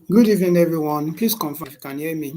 Good evening, everyone. Please confirm if you can hear me.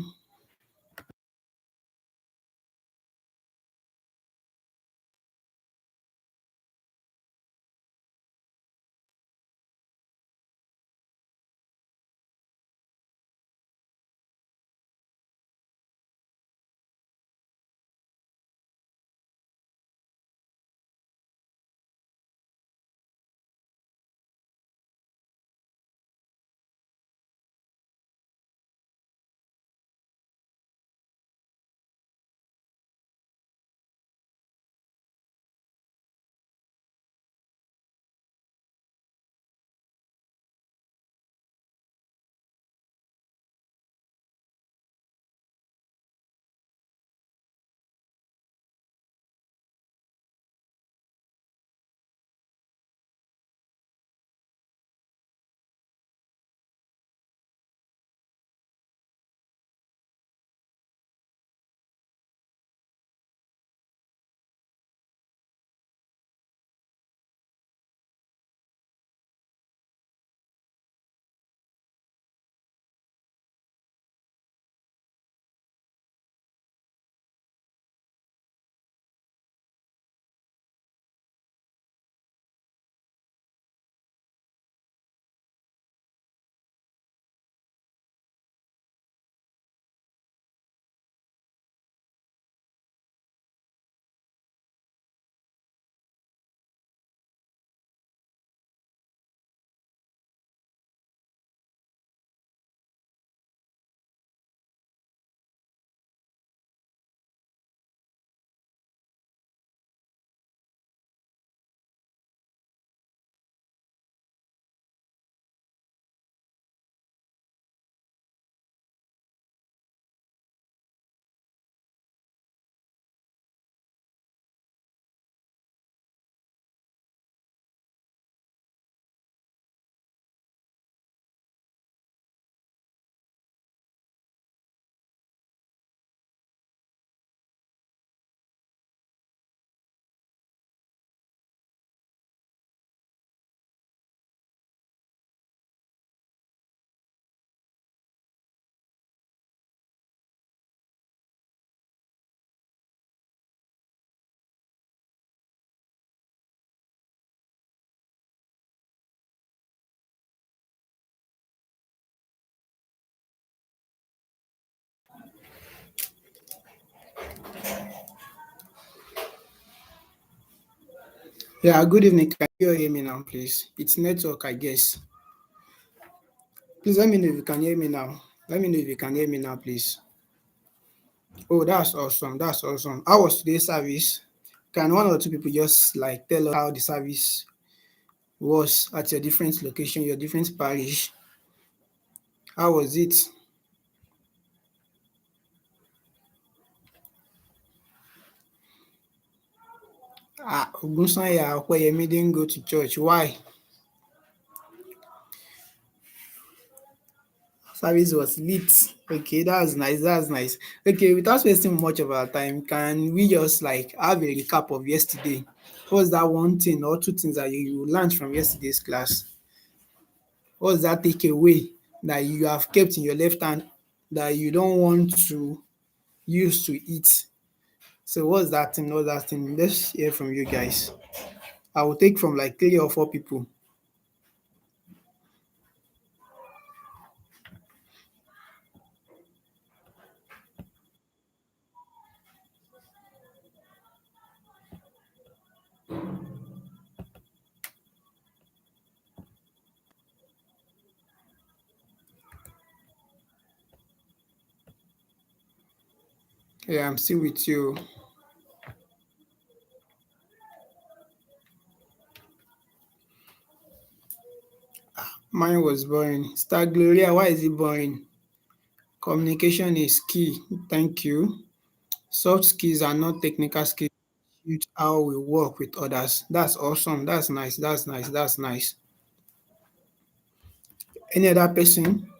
Yeah, good evening. Can you hear me now, please? It's network, I guess. Please let me know if you can hear me now. Let me know if you can hear me now, please. Oh, that's awesome. That's awesome. How was today's service? Can one or two people just like tell us how the service was at your different location, your different parish? How was it? Ogunsanya Okoyemi didn't go to church. Why? Service was lit. Okay, that's nice. That's nice. Okay, without wasting much of our time, can we just like have a recap of yesterday? What's that one thing or two things that you learned from yesterday's class? What's that takeaway that you have kept in your left hand that you don't want to use to eat? So what's that thing? What's that thing? Let's hear from you guys. I will take from like 3 or 4 people. Yeah, I'm still with you. Mine was boring. Star Gloria, why is it boring? Communication is key. Thank you. Soft skills are not technical skills. It's how we work with others. That's awesome. That's nice. That's nice. That's nice. Any other person?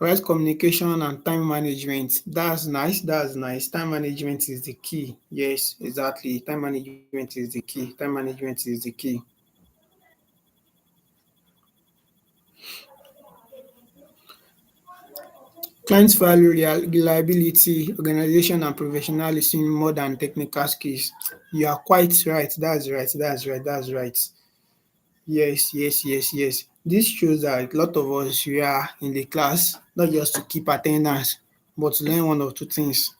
Right communication and time management. That's nice. That's nice. Time management is the key. Yes, exactly. Time management is the key. Time management is the key. Clients value reliability, organization, and professionalism more than technical skills. You are quite right. That's right. That's right. That's right. Yes, yes, yes, yes. This shows that a lot of us we are in the class not just to keep attendance, but to learn one or two things.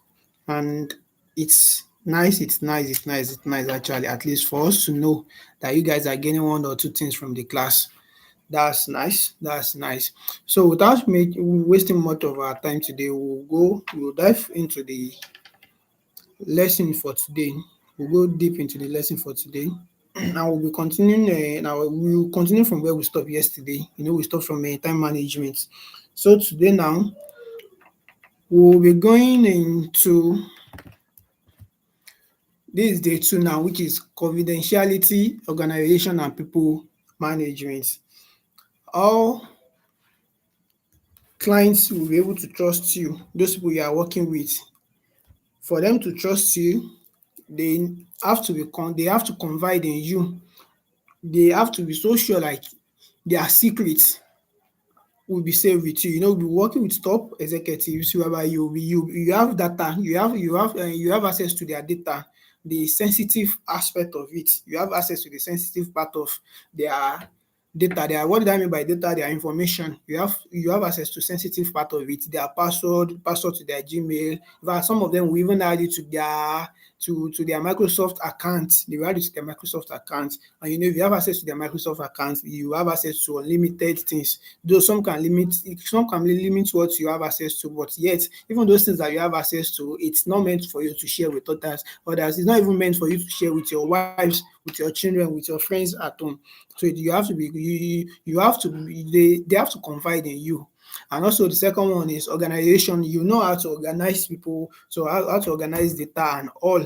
And it's nice, it's nice, it's nice, it's nice actually, at least for us to know that you guys are getting one or two things from the class. That's nice. That's nice. So without wasting much of our time today, we'll dive into the lesson for today. We'll go deep into the lesson for today. And we'll be continuing now we'll continue from where we stopped yesterday. We stopped from time management. So today now we'll be going into this is day two now, which is confidentiality, organization, and people management. All clients will be able to trust you, those people you are working with. For them to trust you, they they have to confide in you. They have to be so sure like their secrets will be safe with you. You'll be working with top executives whereby you have data, you have access to their data, the sensitive aspect of it. You have access to the sensitive part of their data. What do I mean by data? Their information. You have access to sensitive part of it, their password to their Gmail. In fact, some of them will even add it to their Microsoft account. They will add it to their Microsoft account. And if you have access to their Microsoft account, you have access to unlimited things. Though some can limit what you have access to, but yet even those things that you have access to, it's not meant for you to share with others. It's not even meant for you to share with your wives, with your children, with your friends at home. So you have to be you have to be they have to confide in you. And also the second one is organization. You know how to organize people, so how to organize data and all.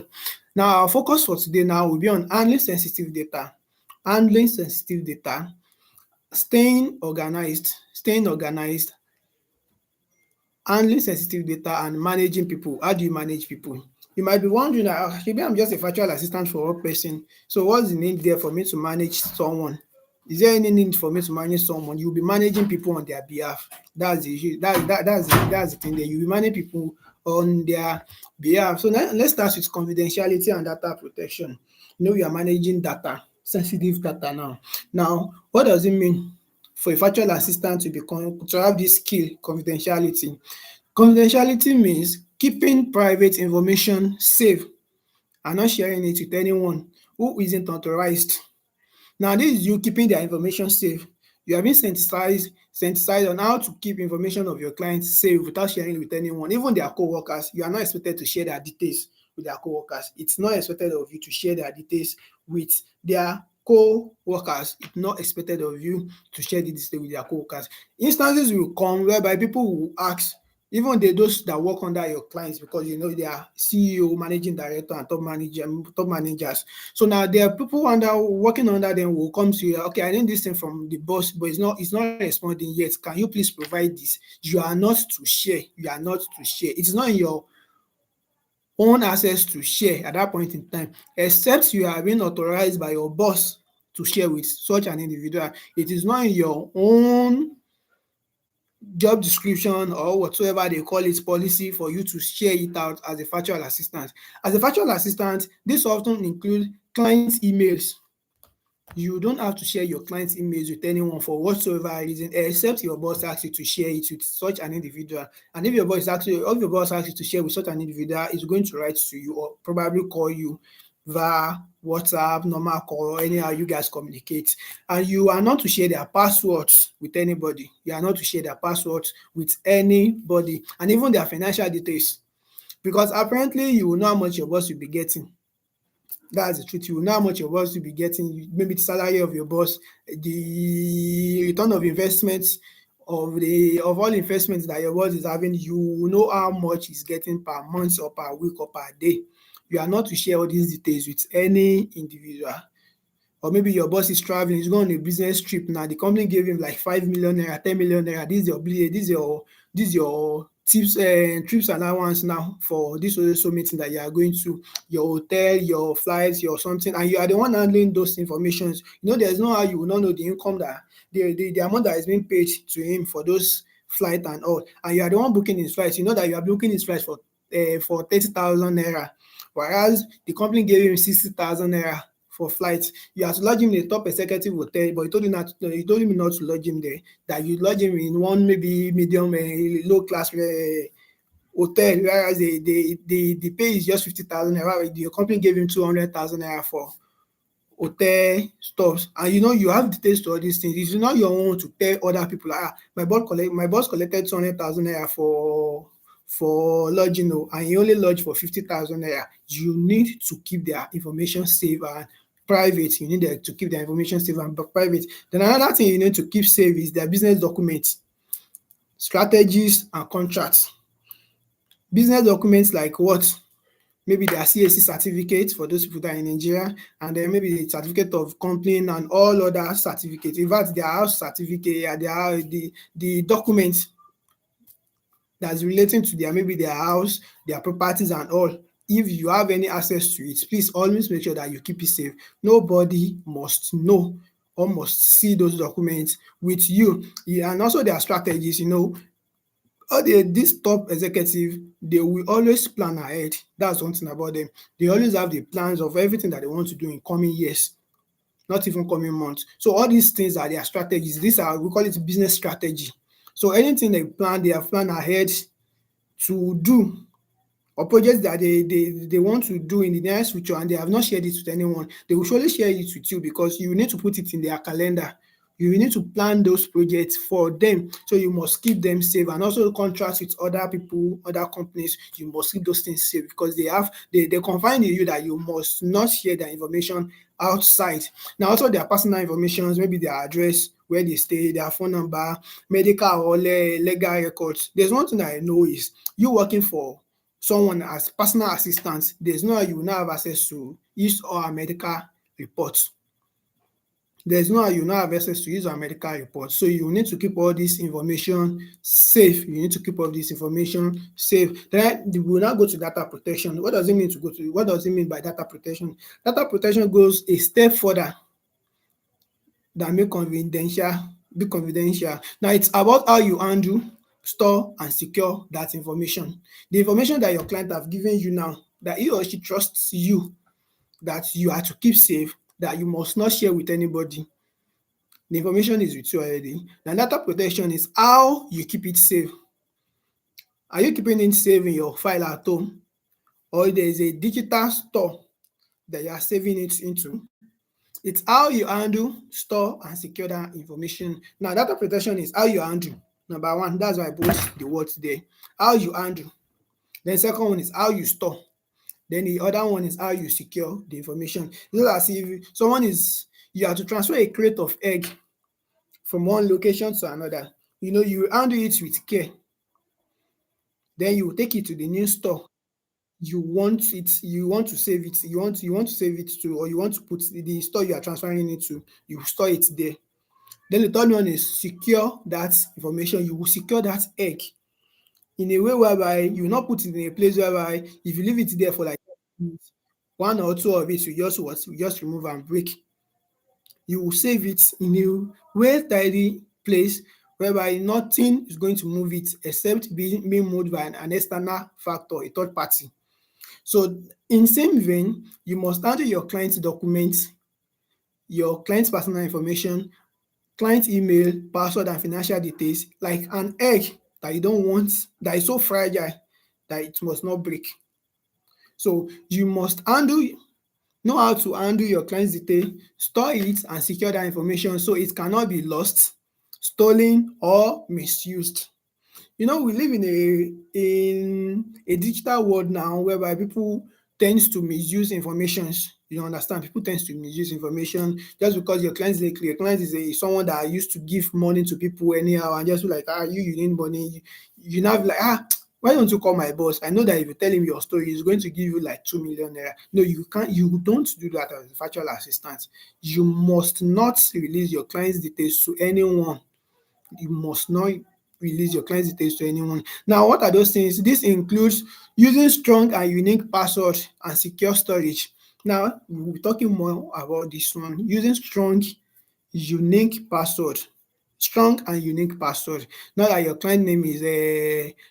Now our focus for today now will be on handling sensitive data. Handling sensitive data, staying organized, handling sensitive data, and managing people. How do you manage people? You might be wondering, maybe I'm just a virtual assistant for one person. So what's the need there for me to manage someone? Is there any need for me to manage someone? You'll be managing people on their behalf. That's the issue. That's the thing there. You'll be managing people on their behalf. So now, let's start with confidentiality and data protection. You are managing data, sensitive data now. Now, what does it mean for a virtual assistant to have this skill, confidentiality? Confidentiality means keeping private information safe and not sharing it with anyone who isn't authorized. Now this is you keeping their information safe. You have been sensitized on how to keep information of your clients safe without sharing it with anyone, even their co-workers. You are not expected to share their details with their co-workers. It's not expected of you to share their details with their co-workers. It's not expected of you to share the details with their co-workers. Instances will come whereby people will ask, even those that work under your clients, because they are CEO, managing director, and top managers. So now there are people working under them will come to you, okay, I need this thing from the boss, but it's not responding yet. Can you please provide this? You are not to share. You are not to share. It is not in your own access to share at that point in time, except you are being authorized by your boss to share with such an individual. It is not in your own job description or whatsoever they call it policy for you to share it out as a virtual assistant. As a virtual assistant, this often includes clients' emails. You don't have to share your client's emails with anyone for whatsoever reason, except your boss asks you to share it with such an individual. And if your boss asks you to share with such an individual, it's going to write to you or probably call you via WhatsApp, normal call, or anyhow you guys communicate. And you are not to share their passwords with anybody. You are not to share their passwords with anybody, and even their financial details, because apparently you will know how much your boss will be getting. That's the truth. You will know how much your boss will be getting, maybe the salary of your boss, the return of investments of all investments that your boss is having. You will know how much he's getting per month or per week or per day. You are not to share all these details with any individual or maybe your boss is traveling, he's going on a business trip now. The company gave him like 5 million naira, 10 million naira. This is your tips trips allowance now for this so meeting that you are going to, your hotel, your flights, your something, and you are the one handling those informations. There's no how you will not know the income that the amount that is being paid to him for those flight and all, and you are the one booking his flights. You know that you are booking his flights for 30,000 naira, whereas the company gave him 60,000 naira for flights. You have to lodge him in a top executive hotel, but he told him not to lodge him there, that you lodge him in one maybe medium low class hotel, whereas the pay is just 50,000 naira. The company gave him 200,000 naira for hotel stuffs, and you have details to all these things. It's not your own to tell other people like, my boss collected 200,000 naira for lodging, and he only lodged for 50,000 naira. You need to keep their information safe and private. You need to keep their information safe and private. Then another thing you need to keep safe is their business documents, strategies and contracts. Business documents like what? Maybe their CAC certificate for those people that are in Nigeria, and then maybe the certificate of company and all other certificates. In fact, their house certificate, the documents that's relating to their house, their properties and all. If you have any access to it, please always make sure that you keep it safe. Nobody must know or must see those documents with you. Yeah, and also their strategies, this top executive, they will always plan ahead. That's one thing about them. They always have the plans of everything that they want to do in coming years, not even coming months. So all these things are their strategies. We call it business strategy. So anything they have planned ahead to do, or projects that they want to do in the nearest future, and they have not shared it with anyone, they will surely share it with you, because you need to put it in their calendar. You need to plan those projects for them, so you must keep them safe. And also contracts with other people, other companies, you must keep those things safe, because they confine in you that you must not share their information outside. Now also their personal information, maybe their address, where they stay, their phone number, medical or legal records. There's one thing that I know is, you working for someone as personal assistant, there's no how you will not have access to his or her medical reports. There's no how you not have access to his or her medical reports. So you need to keep all this information safe. You need to keep all this information safe. Then we will now go to data protection. What does it mean by data protection? Data protection goes a step further than be confidential. Now it's about how you handle, store and secure that information. The information that your client have given you now, that he or she trusts you, that you are to keep safe, that you must not share with anybody. The information is with you already. Now data protection is how you keep it safe. Are you keeping it safe in your file at home, or there is a digital store that you are saving it into? It's how you handle, store and secure that information. Now data protection is how you handle. Number one, that's why I put the words there. How you handle. Then second one is how you store. Then the other one is how you secure the information. It's not as if you have to transfer a crate of egg from one location to another. You handle it with care. Then you take it to the new store. You want to save it. You want to save it to, or you want to put the store you are transferring it to, you store it there. Then the third one is secure that information. You will secure that egg in a way whereby you will not put it in a place whereby if you leave it there for like one or two of it, you just remove and break. You will save it in a well tidy place whereby nothing is going to move it except being moved by an external factor, a third party. So in same vein, you must handle your client's documents, your client's personal information, client email, password and financial details like an egg that you don't want, that is so fragile that it must not break. So you must know how to handle your client's detail, store it and secure that information so it cannot be lost, stolen or misused. We live in a digital world now whereby people tends to misuse informations. You understand? People tends to misuse information just because your client is someone that used to give money to people anyhow, and just be like, you need money. You now be like, why don't you call my boss? I know that if you tell him your story, he's going to give you like 2 million naira. No, you can't. You don't do that as a virtual assistant. You must not release your client's details to anyone. You must not release your client's details to anyone. Now, what are those things? This includes using strong and unique password and secure storage. Now, we'll be talking more about this one. Using unique password strong and unique password. Not that your client name is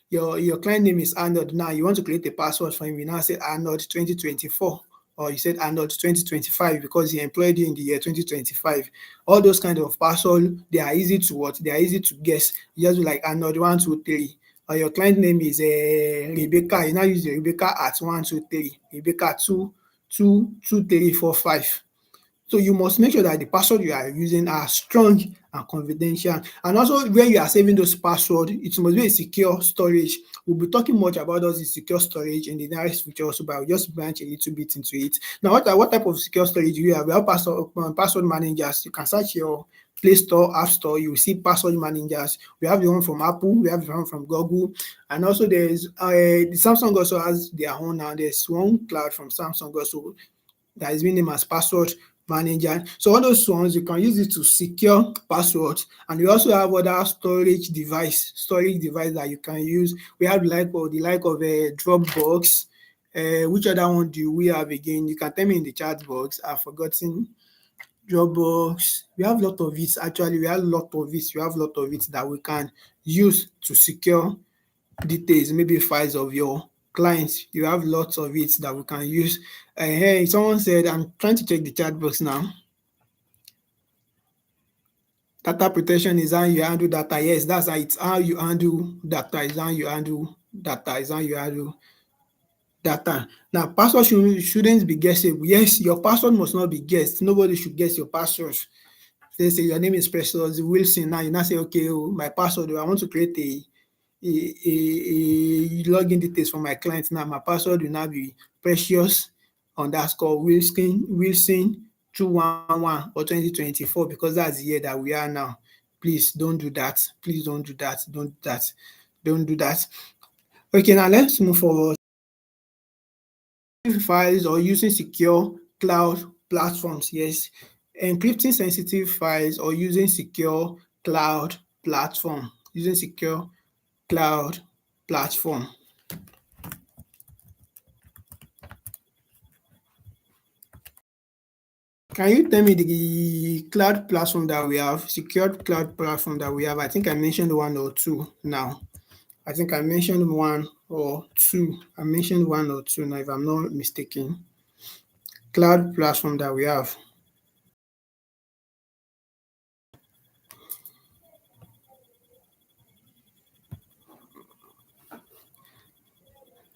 your client name is Arnold. Now you want to create a password for him, you now say Arnold 2024, or you said Arnold 2025 because he employed you in the year 2025. All those kind of password, they are easy to what? They are easy to guess. You just do like Arnold 123. Or your client name is Rebecca. You now use the Rebecca at 123, Rebecca 22345. So you must make sure that the password you are using are strong and confidential. And also where you are saving those password, it must be a secure storage. We'll be talking much about those secure storage in the next future also, but I'll just branch a little bit into it. Now, what type of secure storage do you have? We have password managers. You can search your Play Store, App Store, you will see password managers. We have the one from Apple, we have the one from Google, and also there's the Samsung also has their own now. There's one cloud from Samsung also that is being named as password manager. So all those ones you can use it to secure passwords, and we also have other storage device that you can use. We have the like of Dropbox. Which other one do we have again? You can tell me in the chat box. I've forgotten. Dropbox. We have a lot of it. Actually, we have a lot of it. We have a lot of it that we can use to secure details, maybe files of your clients. You have lots of it that we can use. Hey, someone said, I'm trying to check the chat box now. Data protection is how you handle data. Yes, that's how it's how you handle data. Is how you handle data. Is how you handle data. Now, password shouldn't be guessable. Yes, your password must not be guessed. Nobody should guess your password. Let's say your name is Precious Wilson. Now you now say, okay, oh, my password, I want to create a login details for my client. Now my password will now be Wilson 211 or 2024, because that's the year that we are now. Please don't do that. Please don't do that. Don't do that. Don't do that. Okay, now let's move forward. Files or using secure cloud platforms. Yes, encrypting sensitive files or using secure cloud platform. Using secure cloud platform. Can you tell me the cloud platform that we have, secured cloud platform that we have? I think I mentioned one or two now. I think I mentioned one or two. I mentioned one or two now, if I'm not mistaken. Cloud platform that we have.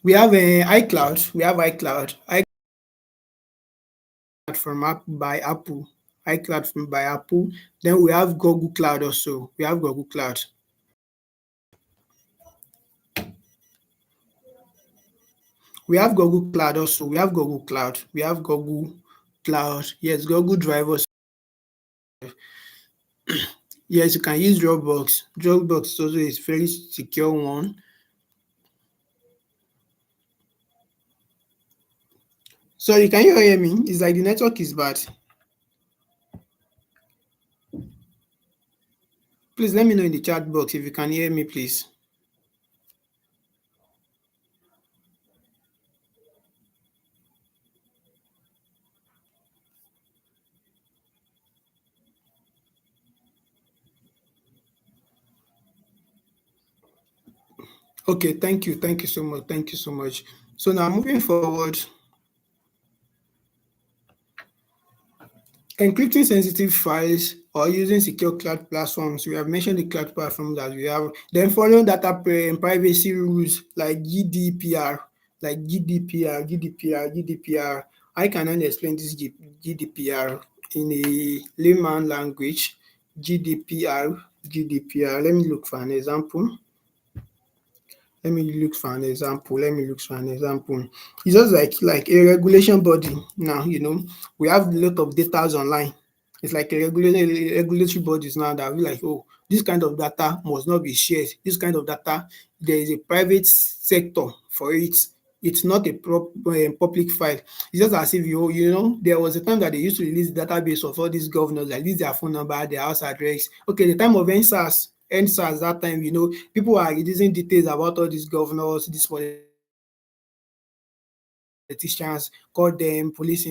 We have iCloud. We have iCloud. By Apple. iCloud by Apple. Then we have Google Cloud also. We have Google Cloud. We have Google Cloud also. We have Google Cloud. We have Google Cloud. Yes, Google Drive also. Yes, you can use Dropbox. Dropbox is also a very secure one. Sorry, can you hear me? It's like the network is bad. Please let me know in the chat box if you can hear me, please. Okay, thank you. Thank you so much. Thank you so much. So now moving forward, encrypting sensitive files or using secure cloud platforms. We have mentioned the cloud platform that we have. Then following data privacy rules like GDPR, GDPR. I cannot explain this GDPR in a layman language. GDPR. Let me look for an example. It's just like a regulation body now, we have a lot of data online. It's like a regulatory bodies now that will like, oh, this kind of data must not be shared. This kind of data, there is a private sector for it. It's not a public file. It's just as if there was a time that they used to release the database of all these governors, like release their phone number, their house address. Okay, the time of NSAS that time, people are releasing details about all these governors, these politicians, call them police,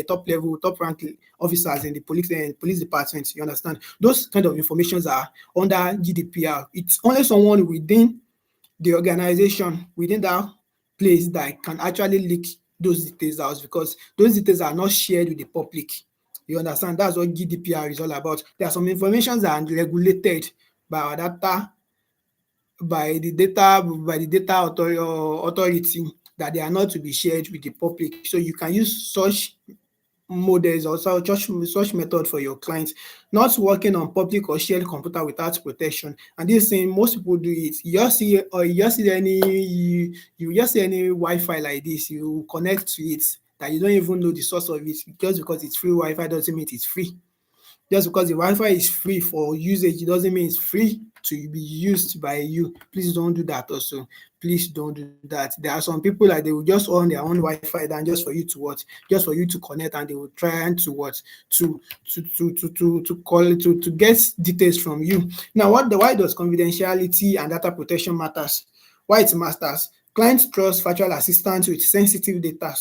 top level, top rank officers in the police department. You understand? Those kind of informations are under GDPR. It's only someone within the organization, within that place that can actually leak those details out, because those details are not shared with the public. You understand? That's what GDPR is all about. There are some informations that are regulated by our data, by the data that they are not to be shared with the public. So you can use such models or such method for your clients, not working on public or shared computer without protection. And this thing, most people do it. You just see any Wi-Fi like this, you connect to it that you don't even know the source of it. Just because it's free Wi-Fi doesn't mean it's free. Just because the Wi-Fi is free for usage, it doesn't mean it's free to be used by you. Please don't do that also. Please don't do that. There are some people like they will just own their own Wi-Fi than just for you to what, just for you to connect, and they will try to what to call it to get details from you. Now, why does confidentiality and data protection matters? Why it matters? Clients trust virtual assistants with sensitive data.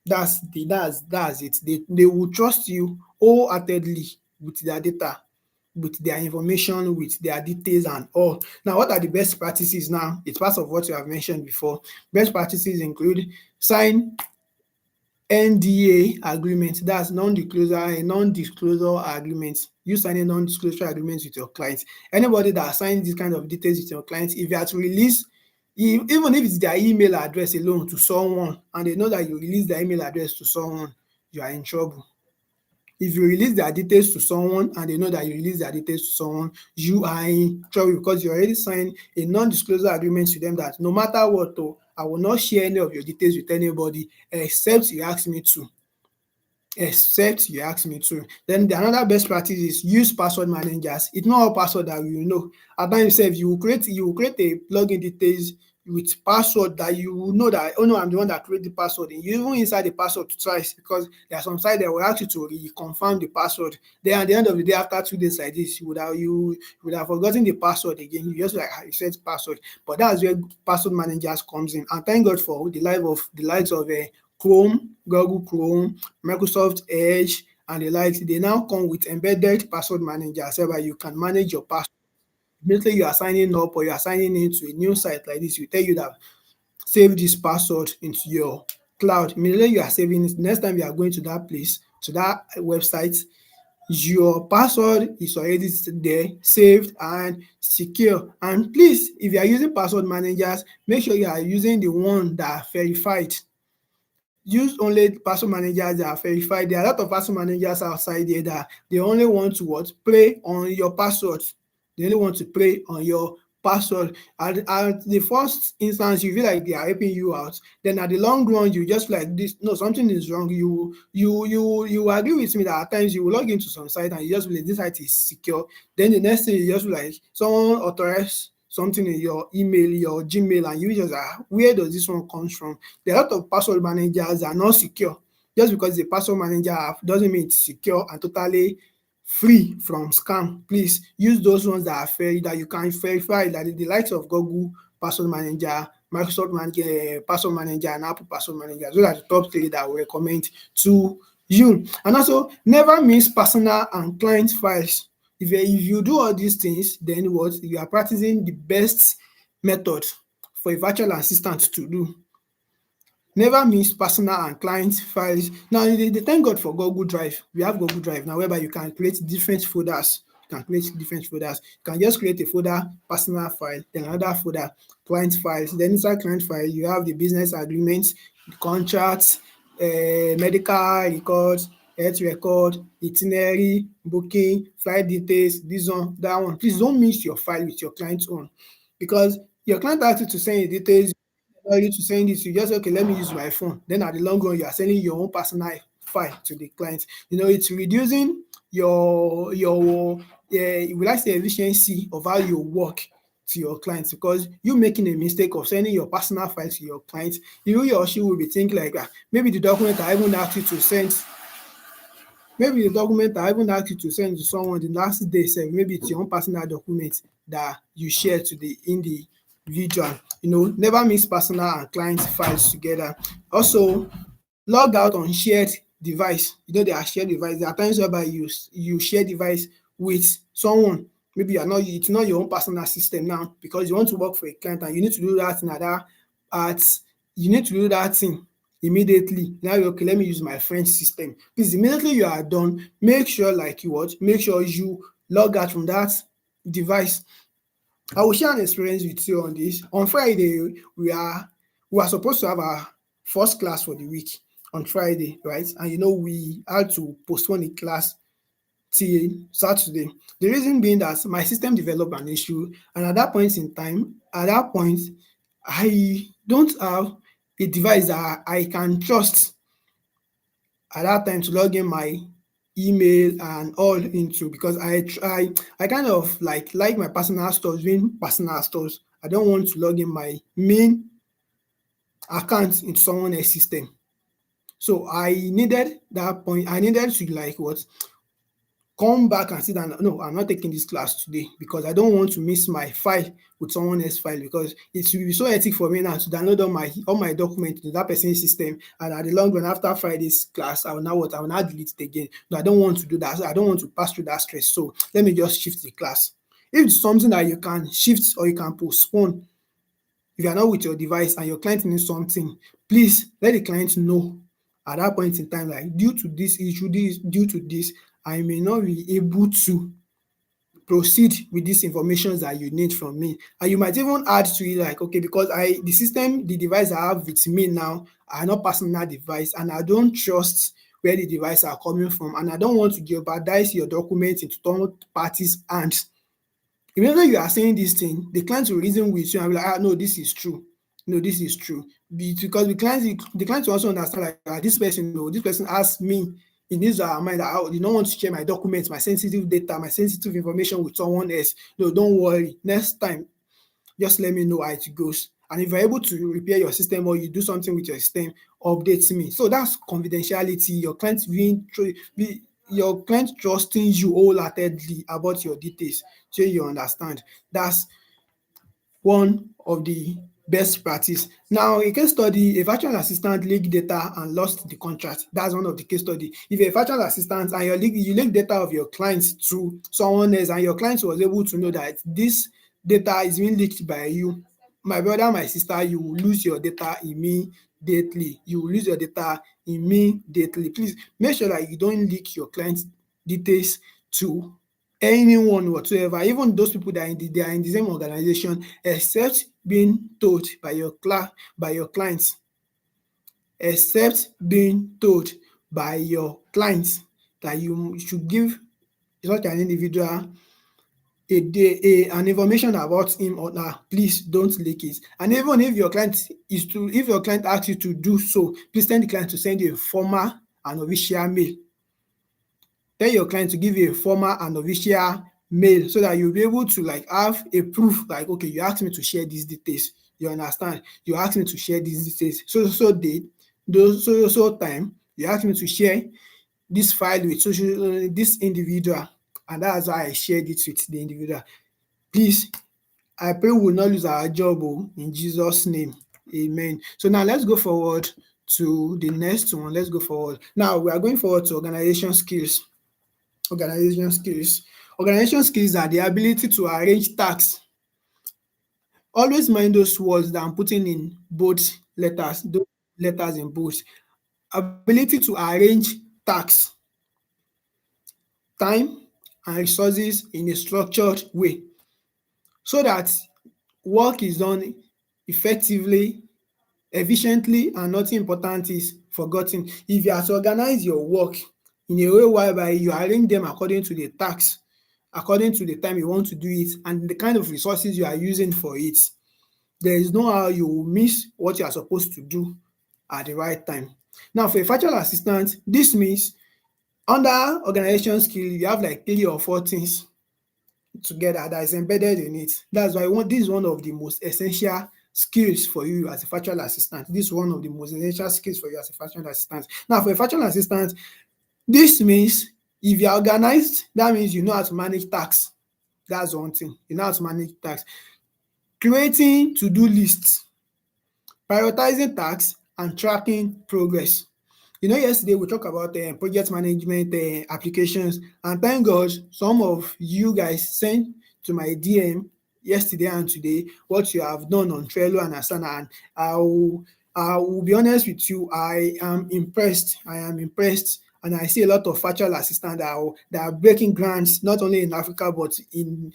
That's it. They will trust you wholeheartedly with their data, with their information, with their details and all. Now, what are the best practices now? It's part of what you have mentioned before. Best practices include sign NDA agreement, that's non-disclosure agreement. You sign a non-disclosure agreement with your client. Anybody that signs this kind of details with your client, if you are to release, even if it's their email address alone to someone, and they know that you release their email address to someone, you are in trouble. If you release their details to someone and they know that you release their details to someone, you are in trouble, because you already signed a non-disclosure agreement with them that no matter what, I will not share any of your details with anybody except you ask me to. Then another best practice is use password managers. It's not all password that you know. At times sef you will create a login details with password that you will know that, oh no, I'm the one that create the password. And you even inside the password twice, because there are some sites that will ask you to reconfirm the password. Then at the end of the day, after 2 days like this, you would have forgotten the password again. You just like reset password. But that's where password managers comes in. And thank God for the likes of Chrome, Google Chrome, Microsoft Edge and the likes. They now come with embedded password managers whereby you can manage your password. Immediately you are signing up or you are signing into a new site like this, will tell you that save this password into your cloud. Immediately you are saving it, next time you are going to that place, to that website, your password is already there, saved and secure. And please, if you are using password managers, make sure you are using the one that are verified. Use only password managers that are verified. There are a lot of password managers outside there that they only want to what? Play on your password. They only want to play on your password. At the first instance, you feel like they are helping you out. Then at the long run, you just feel like this. No, something is wrong. You agree with me that at times you will log into some site and you just feel like this site is secure. Then the next thing you just feel like someone authorized something in your email, your Gmail, and you just where does this one comes from? There are a lot of password managers that are not secure. Just because the password manager app doesn't mean it's secure and totally free from scam. Please use those ones that are fair, that you can verify, that the likes of Google password manager, Microsoft password manager, and Apple password manager. Those are the top three that I will recommend to you. And also, never mix personal and client files. If you do all these things, then what? You are practicing the best method for a virtual assistant to do. Never mix personal and client files. Now, dey thank God for Google Drive. We have Google Drive now whereby you can create different folders. You can just create a folder, personal file, then another folder, client files. Then inside client file, you have the business agreement, the contract, medical records, health record, itinerary, booking, flight details, this one, that one. Please don't mix your file with your client's own, because your client ask you to send your details, tell you to send this, you just say, okay, let me use my phone. Then at the long run, you are sending your own personal file to the client. It's reducing your will I say efficiency of how you work to your clients, because you making a mistake of sending your personal file to your client, he or she will be thinking like, maybe the document I even asked you to send, maybe the document I even asked you to send to someone the last day sef, maybe it's your own personal document that you share to the individual. Never mix personal and client files together. Also, log out on shared device. There are shared device. There are times whereby you share device with someone. Maybe it's not your own personal system now, because you want to work for a client and you need to do that thing you need to do that thing immediately. Now, okay, let me use my friend's system. Please, immediately you are done, make sure make sure you log out from that device. I will share an experience with you on this. On Friday, we are supposed to have our first class for the week on Friday, right? And we had to postpone the class till Saturday. The reason being that my system developed an issue, and at that point in time, I don't have a device that I can trust at that time to log in my email and all into, because I kind of like my personal stores being personal stores. I don't want to log in my main account into someone else's system. So I needed to come back and sit down. No, I'm not taking this class today because I don't want to miss my file with someone else's file, because it will be so hectic for me now to download all my documents to that person's system, and at the long run after Friday's class I will now delete it again. No, I don't want to do that. So I don't want to pass through that stress. So let me just shift the class. If it's something that you can shift or you can postpone, if you are not with your device and your client needs something, please let the client know at that point in time, like, due to this issue, due to this, I may not be able to proceed with this information that you need from me. And you might even add to it like, okay, because the device I have with me now are not personal device, and I don't trust where the device are coming from, and I don't want to jeopardize your documents into third parties' hands. Immediately you are saying this thing, the client will reason with you and be like, no, this is true. No, this is true. Because the client will also understand like, this person asked me in his mind that I do not want to share my documents, my sensitive data, my sensitive information with someone else. No, don't worry. Next time, just let me know how it goes. And if you're able to repair your system or you do something with your system, update me. So that's confidentiality. Your client trusting you wholeheartedly about your details, so you understand. That's one of the best practice. Now, a case study, a virtual assistant leaked data and lost the contract. That's one of the case study. If you're a virtual assistant and you leak data of your clients to someone else and your client was able to know that this data is being leaked by you, my brother, my sister, you will lose your data immediately. You will lose your data immediately. Please make sure that you don't leak your client details to anyone whatsoever, even those people that they are in the same organization, except being told by your clients, except being told by your clients that you should give such an individual an information about him or her. Please don't leak it. And even if your client asks you to do so, please tell the client to send you a formal and official mail. Tell your client to give you a formal and official mail so that you'll be able to have a proof, like, okay, you asked me to share these details. You understand? You asked me to share these details. So date, so time, you asked me to share this file with this individual, and that's why I shared it with the individual. Please, I pray we will not lose our job in Jesus' name. Amen. So now let's go forward to the next one. Let's go forward. Now we are going forward to organization skills. Organization skills are the ability to arrange tasks. Always mind those words that I'm putting in bold letters, those letters in bold. Ability to arrange tasks, time and resources in a structured way so that work is done effectively, efficiently, and nothing important is forgotten. If you are to organize your work in a way whereby you arrange them according to the tasks, according to the time you want to do it, and the kind of resources you are using for it, there is no how you will miss what you are supposed to do at the right time. Now for a virtual assistant, this means under organization skill, you have like 3 or 4 things together that is embedded in it. That's why this is one of the most essential skills for you as a virtual assistant. This is one of the most essential skills for you as a virtual assistant. Now, for a virtual assistant, this means if you are organized, that means you know how to manage tasks. That's one thing. You know how to manage tasks. Creating to-do lists, prioritizing tasks, and tracking progress. Yesterday we talk about project management applications, and thank God some of you guys sent to my DM yesterday and today what you have done on Trello and Asana, and I will be honest with you, I am impressed. And I see a lot of virtual assistants that are breaking grounds not only in Africa but in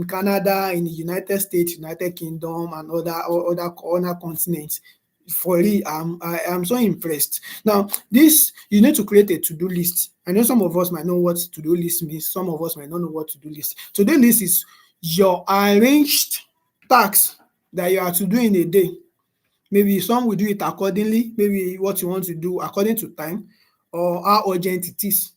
Canada, in the United States, United Kingdom, and other continents. For real, I am so impressed. Now, this you need to create a to-do list. I know some of us might know what to-do list means. Some of us might not know what to-do list. To-do list is your arranged tasks that you are to do in a day. Maybe some will do it accordingly, maybe what you want to do according to time or how urgent it is.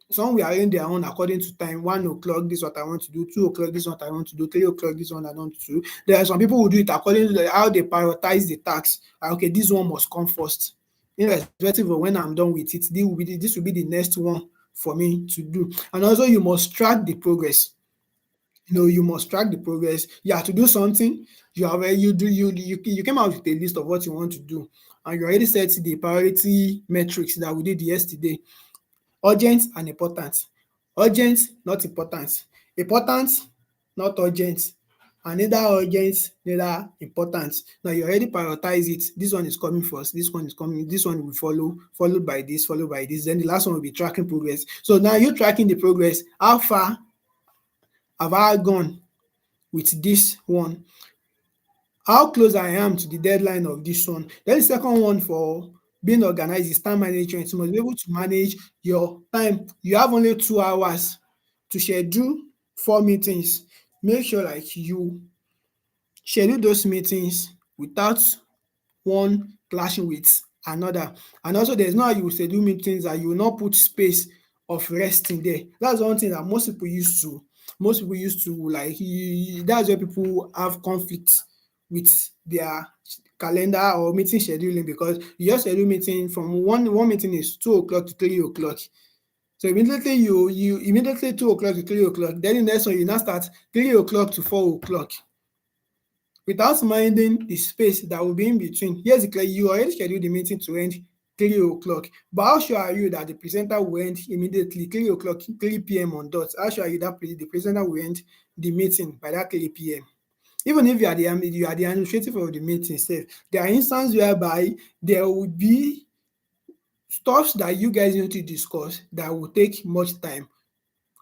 Some will arrange their own according to time. 1 o'clock, this is what I want to do. 2 o'clock, this is what I want to do. 3 o'clock, this one I want to do. There are some people who do it according to how they prioritize the tasks. Okay, this one must come first. Irrespective of when I'm done with it, this will be the next one for me to do. And also, you must track the progress. You must track the progress. You have to do something. You came out with a list of what you want to do, and you already set the priority metrics that we did yesterday. Urgent and important. Urgent, not important. Important, not urgent. And neither urgent, neither important. Now you already prioritize it. This one is coming first. This one is coming. This one will follow, followed by this, followed by this. Then the last one will be tracking progress. So now you're tracking the progress. How far have I gone with this one? How close I am to the deadline of this one? Then the second one for being organized is time management. You must be able to manage your time. You have only 2 hours to schedule 4 meetings. Make sure like you schedule those meetings without one clashing with another. And also there's no how you will schedule meetings that you will not put space of rest in there. That's one thing that most people used to like. That's where people have conflict with their calendar or meeting scheduling, because you just schedule meeting from one meeting is 2 o'clock to 3 o'clock. So immediately you immediately 2 o'clock to 3 o'clock, then the next one you now start 3 o'clock to 4 o'clock without minding the space that will be in between. Yes, you already scheduled the meeting to end 3 o'clock, but how sure are you that the presenter will end immediately 3 o'clock, 3 p.m. on dot? How sure are you that the presenter will end the meeting by that 3 p.m.? Even if you are the administrative of the meeting sef, there are instances whereby there will be stuffs that you guys need to discuss that will take much time.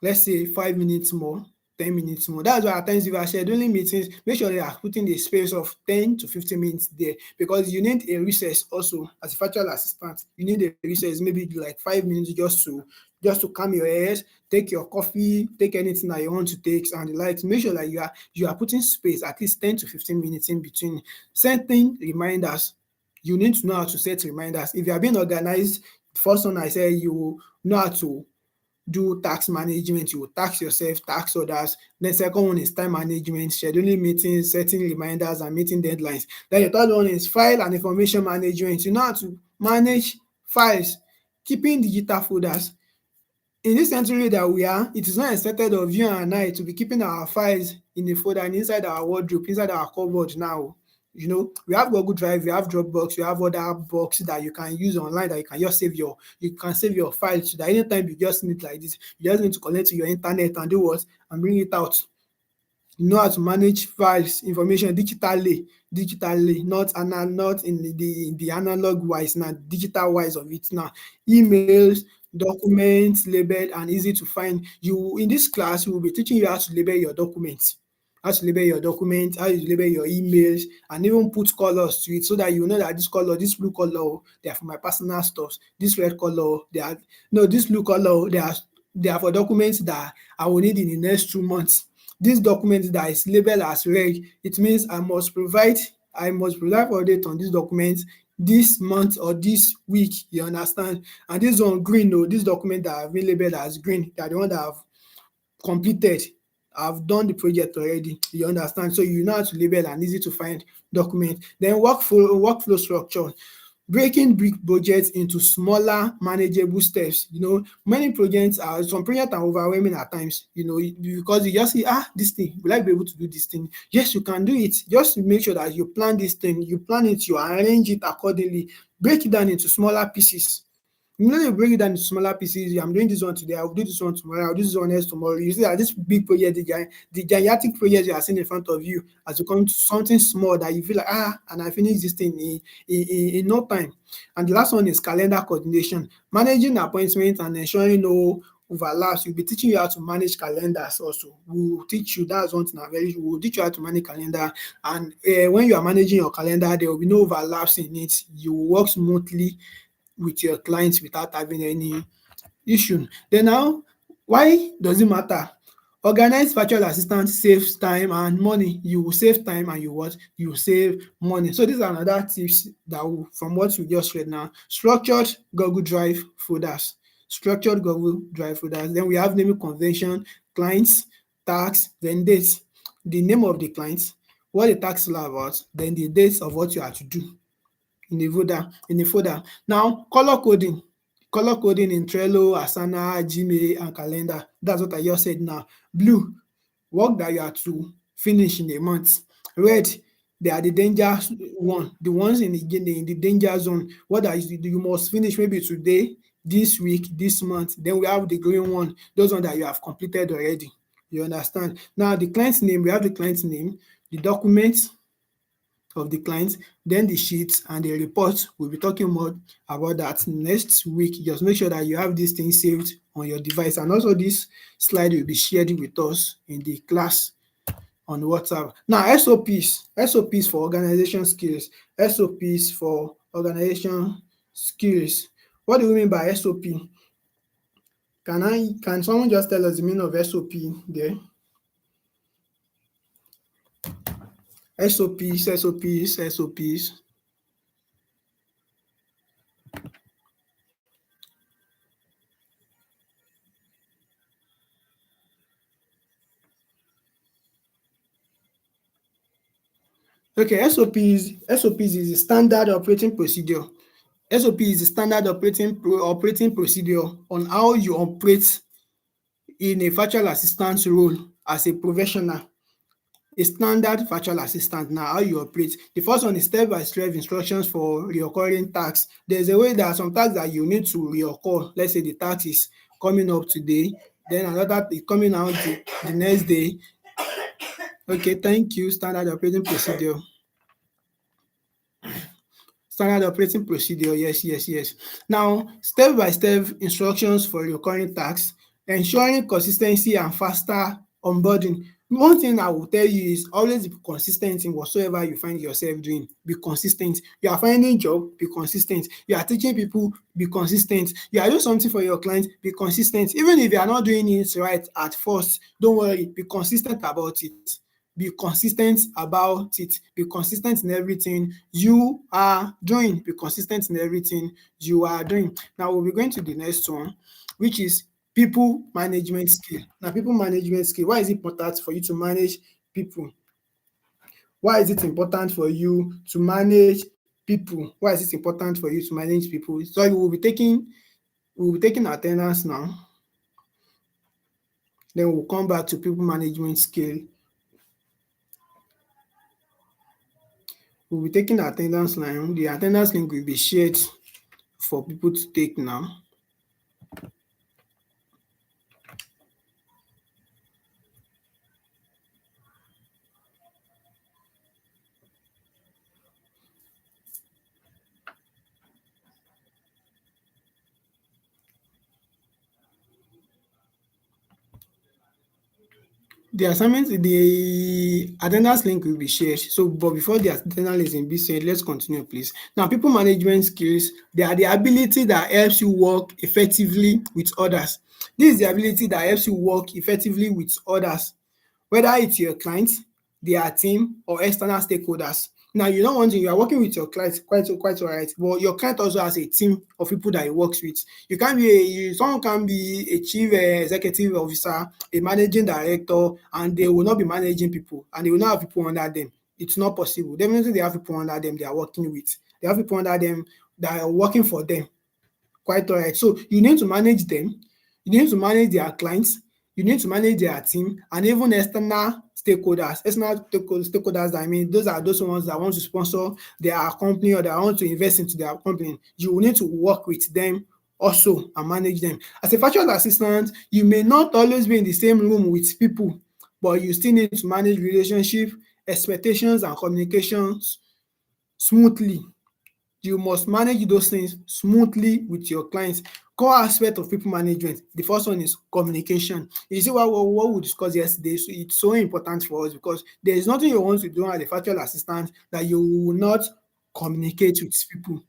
Let's say 5 minutes more, 10 minutes more. That's why at times if you are scheduling meetings, make sure you are putting a space of 10 to 15 minutes there, because you need a recess also as a virtual assistant. You need a recess, maybe like 5 minutes just to calm your ears, take your coffee, take anything that you want to take and the likes. Make sure that you are putting space at least 10 to 15 minutes in between. Setting reminders. You need to know how to set reminders. If you are being organized, first one I said, you know how to do task management. You will task yourself, task others. Then second one is time management, scheduling meetings, setting reminders and meeting deadlines. Then the third one is file and information management. You know how to manage files, keeping digital folders. In this century that we are, it is not expected of you and I to be keeping our files in a folder and inside our wardrobe, inside our cupboard now. We have Google Drive, we have Dropbox, we have other boxes that you can use online that you can just save your files, so that anytime you just need like this, you just need to connect to your internet and do what? And bring it out. You know how to manage files, information digitally, not in the analog wise, now digital wise of it now. Emails, documents labeled and easy to find. In this class, we will be teaching you how to label your documents, how you label your emails, and even put colors to it, so that you know that this blue color, they are for my personal stuff. This red color, this blue color, they are for documents that I will need in the next 2 months. This document that is labeled as red, it means I must provide for update on this document this month or this week, you understand. And this one green oh, this document that have been labelled as green, they are the one that have completed, have done the project already, you understand. So you know how to label an easy to find document. Then workflow structure, breaking big projects into smaller manageable steps. Many projects are some projects are overwhelming at times, because you just see, this thing, will I be able to do this thing? Yes, you can do it. Just make sure that you plan this thing, you plan it, you arrange it accordingly, break it down into smaller pieces. You break it down into smaller pieces. I'm doing this one today, I'll do this one tomorrow, I'll do this one else tomorrow. You see that this big project, the gigantic project you are seeing in front of you has become something small that you feel like, and I finish this thing in no time. And the last one is calendar coordination, managing appointments and ensuring no overlaps. We'll be teaching you how to manage calendars also. We'll teach you, that's one thing we'll teach you how to manage calendar. And when you are managing your calendar, there will be no overlaps in it. You will work smoothly with your clients without having any issue. Then now, why does it matter? Organized virtual assistant saves time and money. You will save time and you will save money. So these are another tips that from what you just read now. Structured Google Drive folders. Structured Google Drive folders. Then we have naming convention, clients, tax, then dates. The name of the client, what the tax is all about, then the dates of what you are to do in a folder. Now, color coding in Trello, Asana, Gmail, and calendar. That's what I just said now. Blue, work that you are to finish in a month. Red, they are the danger one, the ones in the danger zone. What are you must finish maybe today, this week, this month. Then we have the green one, those ones that you have completed already. You understand? Now, the client's name, we have the client's name, the document of the client, then the sheets and the report. We'll be talking more about that next week. Just make sure that you have these things saved on your device, and also this slide will be shared with us in the class on WhatsApp. Now, SOPs for organization skills. SOPs for organization skills. What do we mean by SOP? Can someone just tell us the meaning of SOP there? SOPs. Okay, SOPs is a standard operating procedure. SOP is the standard operating procedure on how you operate in a virtual assistant role as a professional. A standard virtual assistant, now how you operate. The first one is step-by-step instructions for recurring tasks. There's a way that some tasks that you need to reoccur. Let's say the task is coming up today, then another is coming out the next day. Okay, thank you. Standard operating procedure. Yes. Now, step-by-step instructions for recurring tasks, ensuring consistency and faster onboarding. One thing I will tell you is always be consistent in whatsoever you find yourself doing. Be consistent. You are finding job, be consistent. You are teaching people, be consistent. You are doing something for your clients, be consistent. Even if you are not doing it right at first, don't worry, be consistent about it. Be consistent about it. Be consistent in everything you are doing. Be consistent in everything you are doing. Now we'll be going to the next one, which is people management skill. Now, people management skill. Why is it important for you to manage people? Why is it important for you to manage people? Why is it important for you to manage people? So we will be taking attendance now. Then we'll come back to people management skill. We'll be taking attendance line. The attendance link will be shared for people to take now. The attendance link will be shared. So, but before the attendance link be shared, let's continue, please. Now, people management skills, they are the ability that helps you work effectively with others. This is the ability that helps you work effectively with others, whether it's your clients, their team, or external stakeholders. Now you know one thing, you are working with your client quite alright, but your client also has a team of people that he works with. You can't be someone can be a chief executive officer, a managing director, and they will not be managing people, and they will not have people under them. It's not possible. Definitely they have people under them they are working with. They have people under them that are working for them. Quite alright. So you need to manage them, you need to manage their clients, you need to manage their team, and even external stakeholders. External stakeholders, I mean, those are those ones that want to sponsor their company or that want to invest into their company. You will need to work with them also and manage them. As a virtual assistant, you may not always be in the same room with people, but you still need to manage relationship, expectations, and communications smoothly. You must manage those things smoothly with your clients. Core aspect of people management, the first one is communication. You see what we discussed yesterday, so it's so important for us because there is nothing you want to do as a virtual assistant that you will not communicate with people.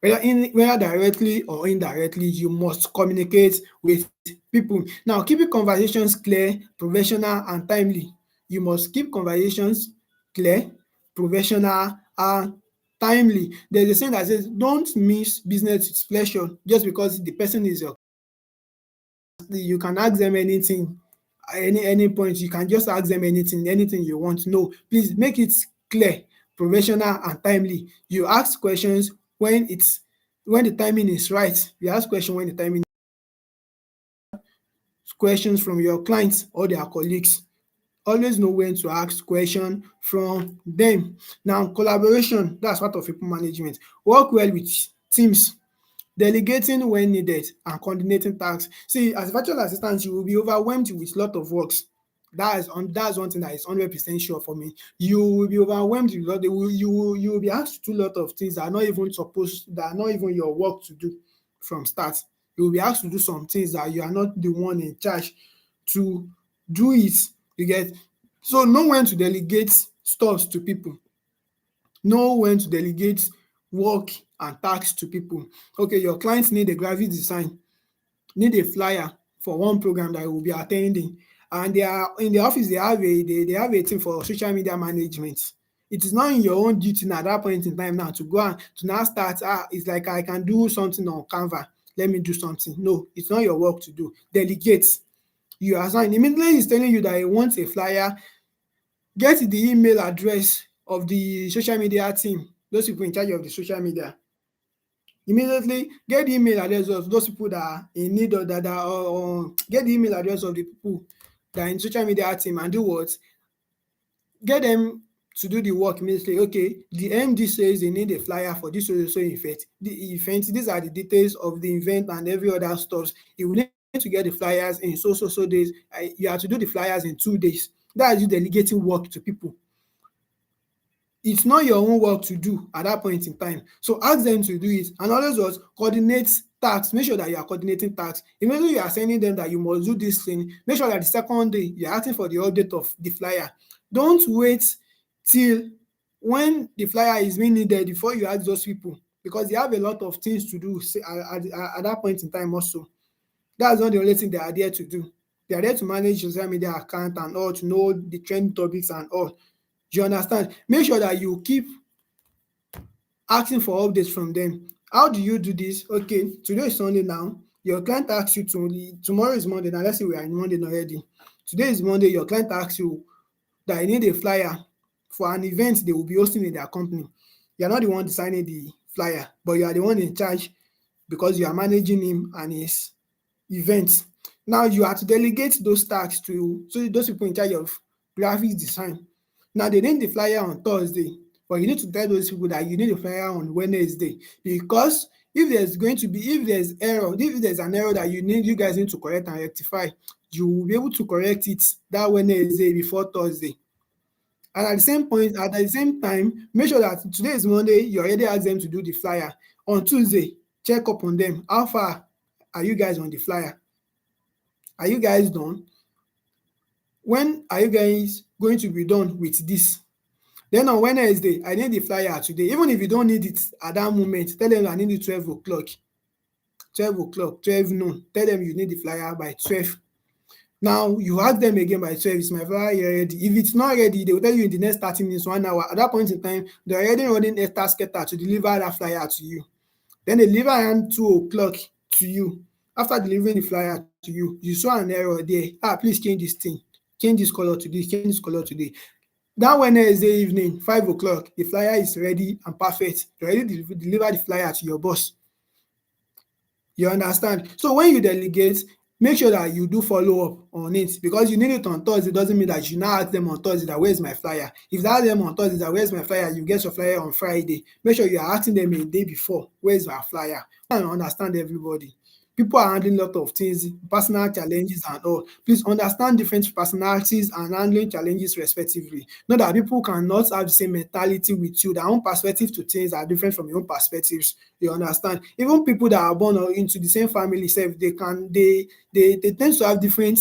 Whether directly or indirectly, you must communicate with people. Now, keeping conversations clear, professional and timely. You must keep conversations clear, professional and timely. There's a saying that says don't mix business with pleasure just because the person is your, you can ask them anything at any point. You can just ask them anything you want. No, please make it clear, professional and timely. You ask questions when the timing is right. You ask question when the timing, questions from your clients or their colleagues. Always know when to ask question from them. Now, collaboration, that's part of people management. Work well with teams, delegating when needed and coordinating tasks. See, as a virtual assistant, you will be overwhelmed with lot of works. That's one thing that is 100% sure for me. You will be overwhelmed with lot. You will be asked to do a lot of things that are not even your work to do from start. You will be asked to do some things that you are not the one in charge to do it. You get, so know when to delegate stuffs to people. Know when to delegate work and tasks to people. Okay, your clients need a graphic design, need a flyer for one program that you will be attending, and they are in the office. They have a team for social media management. It is not in your own duty now at that point in time now to go and to now start, it's like I can do something on Canva, let me do something. No, it's not your work to do. Delegate. You assign. Immediately he's telling you that he wants a flyer, get the email address of the social media team, those people in charge of the social media. Immediately get the email address of those people that are in need of that or get the email address of the people that are in social media team and do what? Get them to do the work immediately. Okay, the MD says they need a flyer for this so event. The event, these are the details of the event and every other stuff. You will need to get the flyers in so days. You have to do the flyers in 2 days. That is you delegating work to people. It's not your own work to do at that point in time. So ask them to do it and always what? Coordinate tasks. Make sure that you are coordinating tasks. Immediately you are sending them that you must do this thing, make sure that the second day you are asking for the update of the flyer. Don't wait till when the flyer is being needed before you ask those people, because they have a lot of things to do at that point in time also. That's not the only thing they are there to do. They are there to manage social media account and all, to know the trend topics and all. You understand? Make sure that you keep asking for updates from them. How do you do this? Okay, today is Sunday now. Your client asks you tomorrow is Monday. Now let's say we are in Monday already. Today is Monday. Your client asks you that you need a flyer for an event they will be hosting in their company. You are not the one designing the flyer, but you are the one in charge because you are managing him and his events. Now you have to delegate those tasks to those people in charge of graphics design. Now they need the flyer on Thursday, but you need to tell those people that you need the flyer on Wednesday, because if there's an error that you guys need to correct and rectify, you will be able to correct it that Wednesday before Thursday. And at the same time, make sure that today is Monday, you already ask them to do the flyer. On Tuesday, check up on them. How far are you guys on the flyer? Are you guys done? When are you guys going to be done with this? Then on Wednesday, I need the flyer today. Even if you don't need it at that moment, tell them I need it 12 o'clock, 12 noon. Tell them you need the flyer by 12. Now you ask them again by 12, is my flyer here ready? If it's not ready, they will tell you in the next 30 minutes, 1 hour. At that point in time, they're already running extra scatter to deliver that flyer to you. Then they deliver around 2 o'clock to you. After delivering the flyer to you, you saw an error there. Please change this thing. Change this color to this, change this color to this. That Wednesday evening, 5 o'clock, the flyer is ready and perfect. You already deliver the flyer to your boss. You understand? So when you delegate, make sure that you do follow up on it, because you need it on Thursday doesn't mean that you now ask them on Thursday that where's my flyer. If you ask them on Thursday that where's my flyer, you get your flyer on Friday. Make sure you are asking them a day before, where's my flyer? And understand everybody. People are handling a lot of things, personal challenges and all. Please understand different personalities and handling challenges respectively. Know that people cannot have the same mentality with you. Their own perspective to things are different from your own perspectives. You understand? Even people that are born into the same family sef, they tend to have different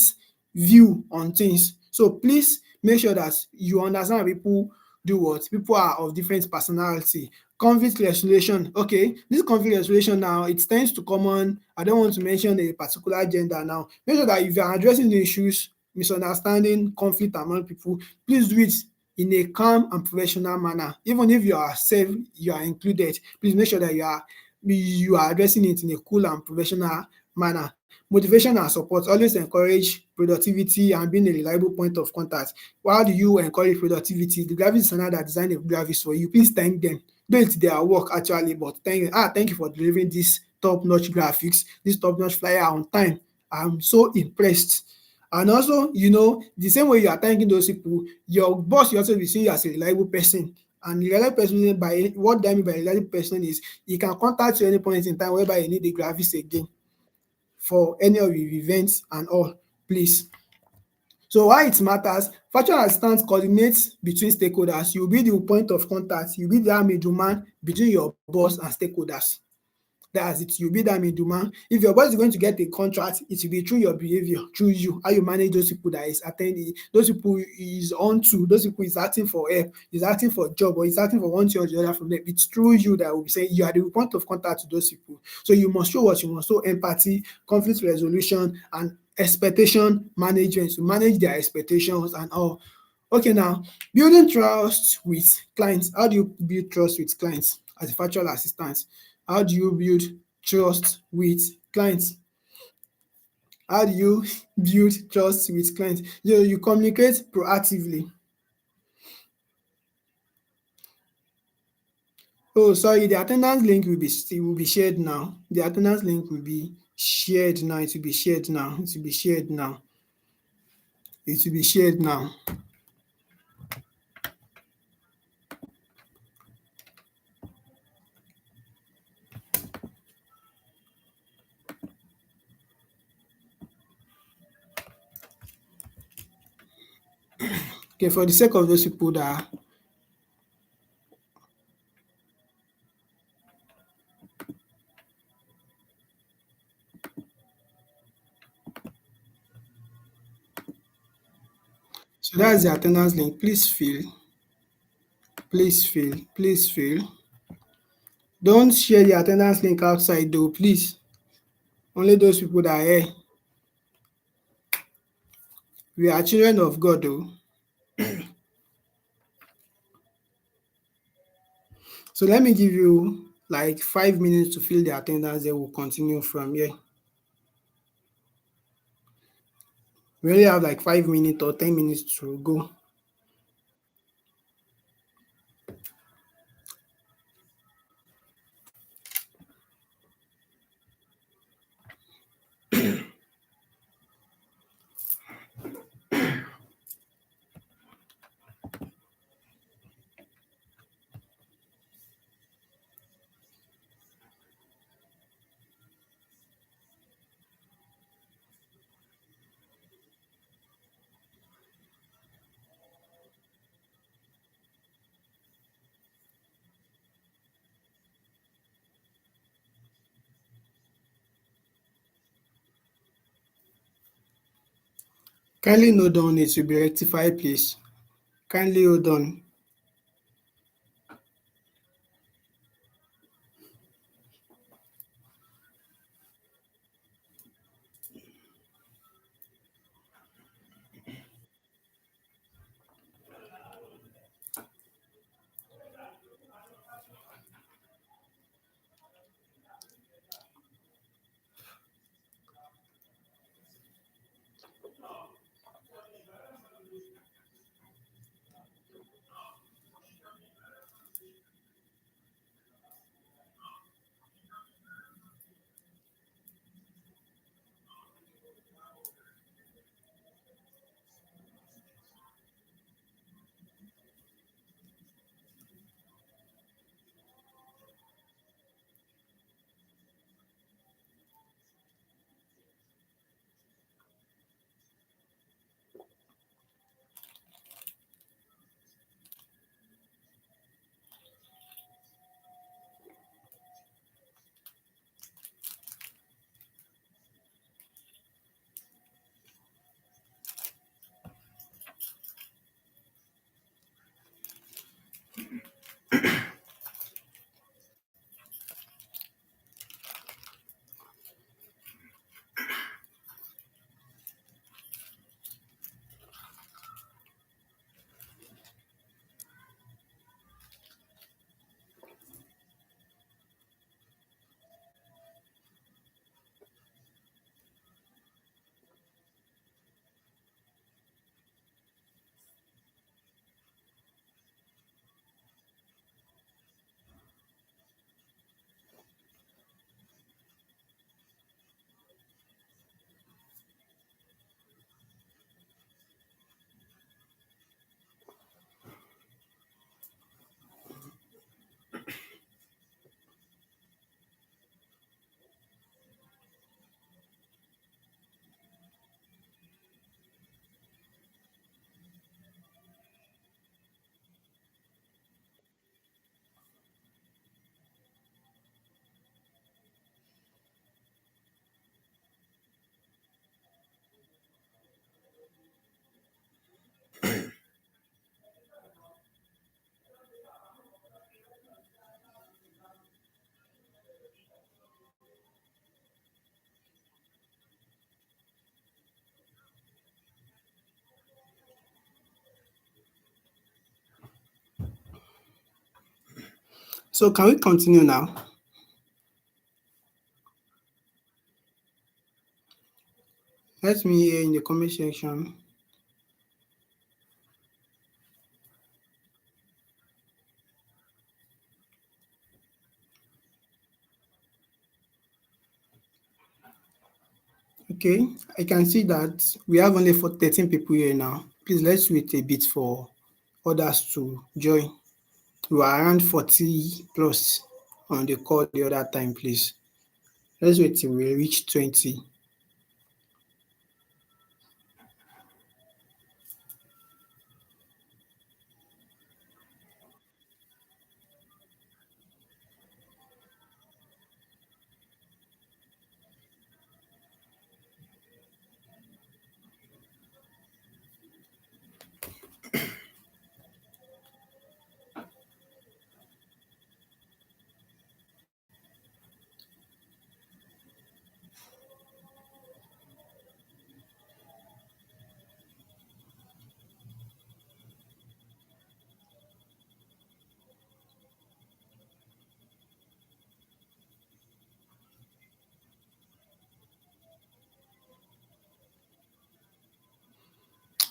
view on things. So please make sure that you understand people do what? People are of different personality. Conflict resolution. Okay, this conflict resolution now, it tends to common. I don't want to mention a particular gender now. Make sure that if you are addressing the issues, misunderstanding, conflict among people, please do it in a calm and professional manner. Even if you are safe, you are included, please make sure that you are addressing it in a cool and professional manner. Motivation and support. Always encourage productivity and being a reliable point of contact. How do you encourage productivity? The graphic designer that designed the graphics for you, please thank them. Though it's their work actually, but thank you for delivering this top-notch graphics, this top-notch flyer on time. I'm so impressed. And also, the same way you are thanking those people, your boss will also be seeing you as a reliable person. And reliable person, by what I mean by reliable person is he can contact you any point in time whereby you need the graphics again for any of your events and all, please. So why it matters, virtual assistant coordinates between stakeholders. You will be the point of contact, you will be that middleman between your boss and stakeholders. That's it. You'll be that middleman. If your boss is going to get a contract, it will be through your behavior, through you, how you manage those people that is attending, those people is on to, those people is asking for help, is asking for a job, or is asking for one thing or the other from them. It's through you that will be saying you are the point of contact to those people. So you must show what you must show: empathy, conflict resolution, and expectation management, to manage their expectations and all. Okay, now building trust with clients. How do you build trust with clients as a virtual assistant? How do you build trust with clients? How do you build trust with clients? You communicate proactively. Oh, sorry, the attendance link will be shared now. The attendance link will be shared now. It will be shared now. It will be shared now. It will be shared now. Okay, for the sake of those people that so that's the attendance link. Please fill. Don't share the attendance link outside though, please. Only those people that are here. We are children of God though. So let me give you like 5 minutes to fill the attendance, then we'll continue from here. We only have like 5 minutes or 10 minutes to go. Kindly hold on, it will be rectified, please. Kindly hold on. So can we continue now? Let me hear in the comment section. Okay, I can see that we have only for 13 people here now. Please let's wait a bit for others to join. We were around 40 plus on the call the other time, please. Let's wait till we reach 20.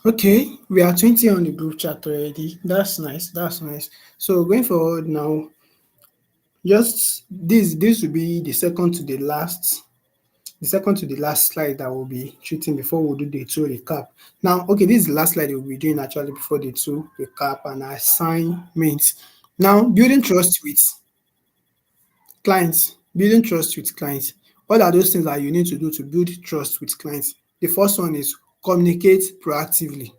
Okay, we are 20 on the group chat already. That's nice. That's nice. So going forward now, just this will be the second to the last slide that we'll be treating before we do the two recap. Now, okay, this is the last slide we'll be doing actually before the two recap and assignments. Now, building trust with clients. What are those things that you need to do to build trust with clients? The first one is communicate proactively.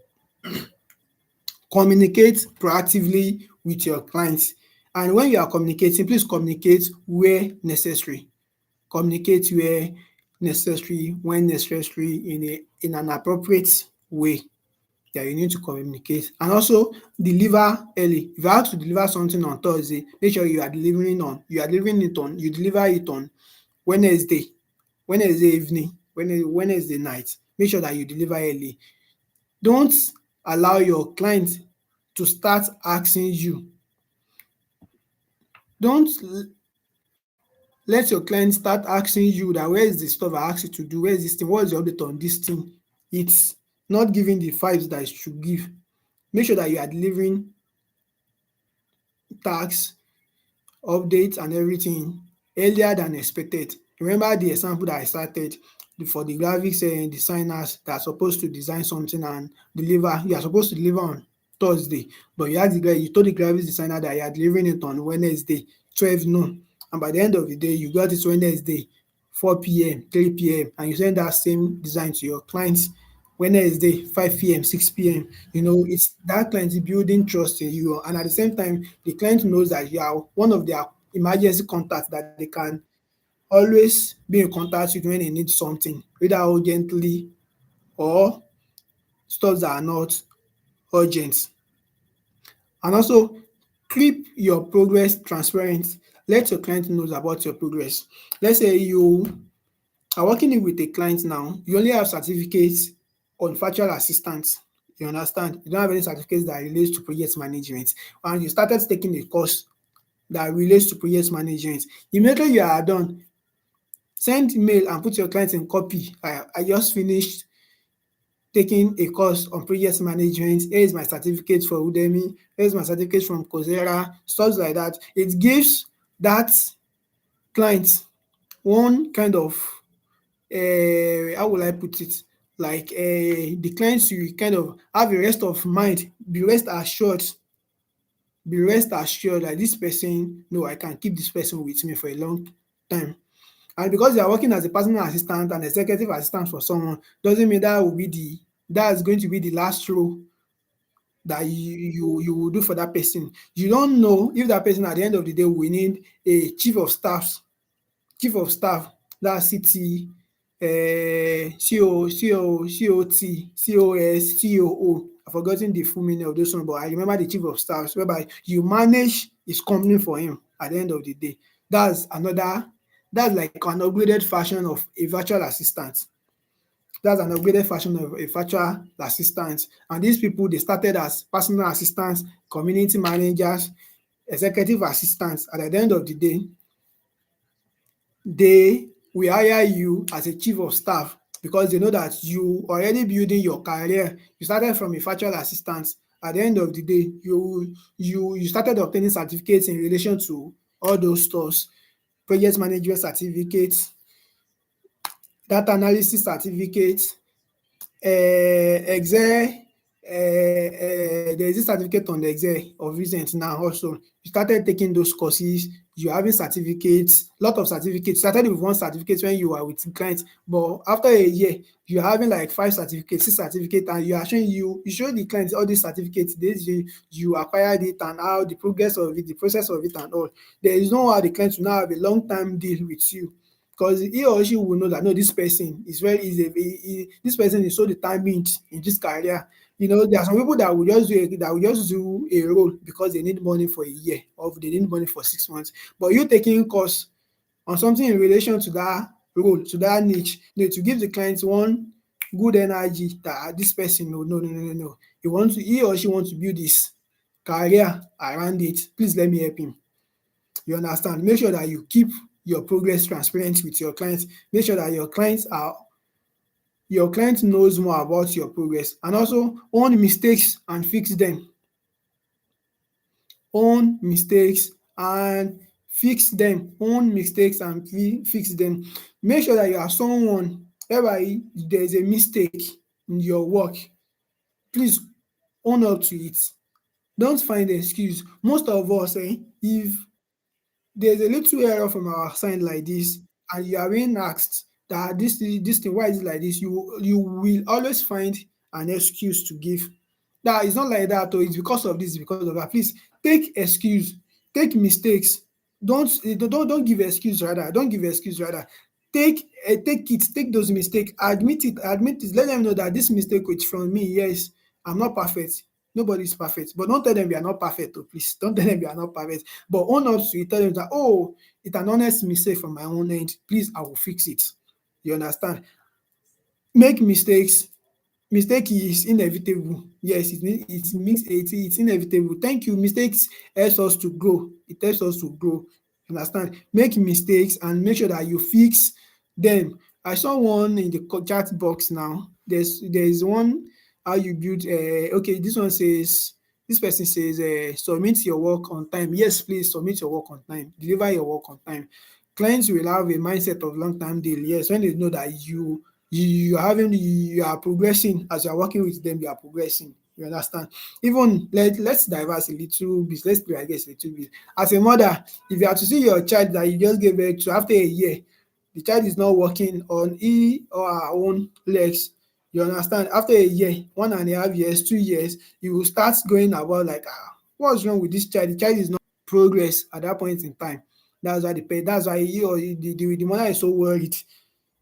Communicate proactively with your clients. And when you are communicating, please communicate where necessary. Communicate where necessary, when necessary, in an appropriate way that you need to communicate. And also deliver early. If you have to deliver something on Thursday, make sure you deliver it on Wednesday, Wednesday evening, Wednesday night. Make sure that you deliver early. Don't allow your client to start asking you. Don't let your client start asking you that where is the stuff I asked you to do? Where is this thing? What is the update on this thing? It's not giving the vibes that it should give. Make sure that you are delivering tasks, updates and everything earlier than expected. Remember the example that I started for the graphics designers that are supposed to design something and deliver. You are supposed to deliver on Thursday, but you told the graphics designer that you are delivering it on Wednesday 12 noon, and by the end of the day you got it Wednesday 4 p.m., 3 p.m., and you send that same design to your clients Wednesday 5 p.m., 6 p.m. It's that client is building trust in you, and at the same time the client knows that you are one of their emergency contacts that they can always be in contact with when they need something, either urgently or stuff that are not urgent. And also keep your progress transparent. Let your client knows about your progress. Let's say you are working with a client now, you only have certificates on virtual assistants. You understand? You don't have any certificates that relates to project management, and you started taking a course that relates to project management. Immediately you are done, send mail and put your client in copy. I just finished taking a course on project management. Here is my certificate for Udemy. Here is my certificate from Coursera, stuff like that. It gives that client one kind of how will I put it? Like the clients you kind of have a rest of mind, be rest assured that this person, no, I can keep this person with me for a long time. And because you are working as a personal assistant and executive assistant for someone, doesn't mean that's going to be the last role that you will do for that person. You don't know if that person at the end of the day will need a chief of staff, that's CT, COT, COS, COO. I've forgotten the full meaning of those one, but I remember the chief of staff whereby you manage his company for him at the end of the day. That's like an upgraded version of a virtual assistant. That's an upgraded version of a virtual assistant. And these people, they started as personal assistants, community managers, executive assistants, and at the end of the day, they will hire you as a chief of staff because they know that you already building your career. You started from a virtual assistant. At the end of the day, you started obtaining certificates in relation to all those stuffs, project management certificates, data analysis certificates, Excel, there is this certificate on the Excel of recent now also. You started taking those courses, you're having certificates, lot of certificates. You started with one certificate when you were with clients, but after a year, you're having like 5 certificates, 6 certificates, and you are showing you show the clients all these certificates, this you acquired it and how the progress of it, the process of it and all. There is no how the client will now have a long-term deal with you because he or she will know that no, this person is very is a this person is so determined in this career. You know, there are some people that will just do a role because they need money for a year or they need money for 6 months. But you taking course on something in relation to that role, to that niche, to give the client one good energy that this person no. He or she wants to build this career around it. Please let me help him. You understand? Make sure that you keep your progress transparent with your clients. Make sure that your client knows more about your progress, and also own mistakes and fix them. Own mistakes and fix them. Own mistakes and fix them. Make sure that you are someone whereby there is a mistake in your work, please own up to it. Don't find excuse. Most of us if there's a little error from our side like this and you are being asked that this thing, why is it like this, you will always find an excuse to give. That it's not like that, or it's because of this, because of that. Please take excuse, take mistakes. Don't give excuse, rather don't give excuse, rather take those mistakes, admit it, let them know that this mistake is from me. Yes, I'm not perfect. Nobody is perfect, but don't tell them you are not perfect. Oh, please don't tell them you are not perfect, but own up to it. Tell them that, oh, it's an honest mistake from my own end, please, I will fix it. You understand? Make mistakes. Mistake is inevitable. Yes, it's inevitable. Thank you. Mistakes helps us to grow. It helps us to grow. Understand? Make mistakes and make sure that you fix them. I saw one in the chat box now. There's one how you build. Okay, this person says submit your work on time. Yes, please submit your work on time. Deliver your work on time. Clients will have a mindset of long-term deal. Yes, when they know that you are progressing as you are working with them, you are progressing. You understand? Even let's diverse a little bit. Let's play, I guess, a little bit. As a mother, if you are to see your child that you just gave birth to after a year, the child is not working on he or her own legs. You understand? After a year, 1.5 years, 2 years, you will start going about like, what's wrong with this child? The child is not progress at that point in time. That's why he or the mother is so worried.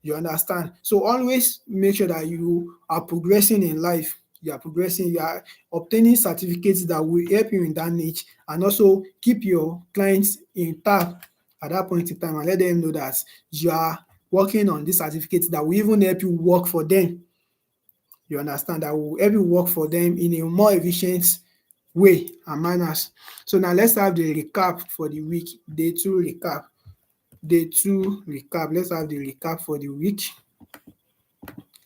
You understand? So always make sure that you are progressing in life. You are progressing, you are obtaining certificates that will help you in that niche, and also keep your clients intact at that point in time and let them know that you are working on these certificates that will even help you work for them. You understand? That will help you work for them in a more efficient way and manners. So now let's have the recap for the week. Day 2 recap. Day 2 recap. Let's have the recap for the week.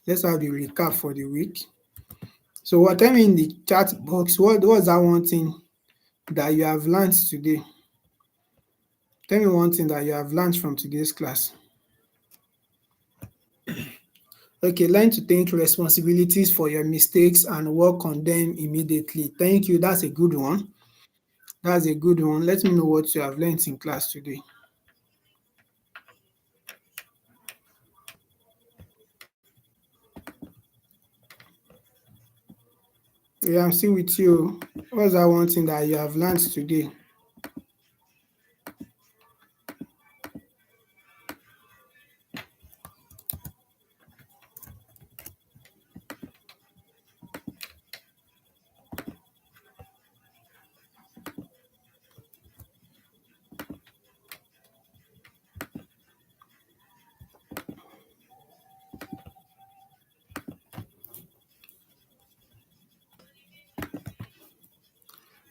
Let's have the recap for the week. So tell me in the chat box, what was that one thing that you have learned today? Tell me one thing that you have learned from today's class. Okay, learn to take responsibilities for your mistakes and work on them immediately. Thank you. That's a good one. That's a good one. Let me know what you have learned in class today. Yeah, I'm still with you. What's that one thing that you have learned today?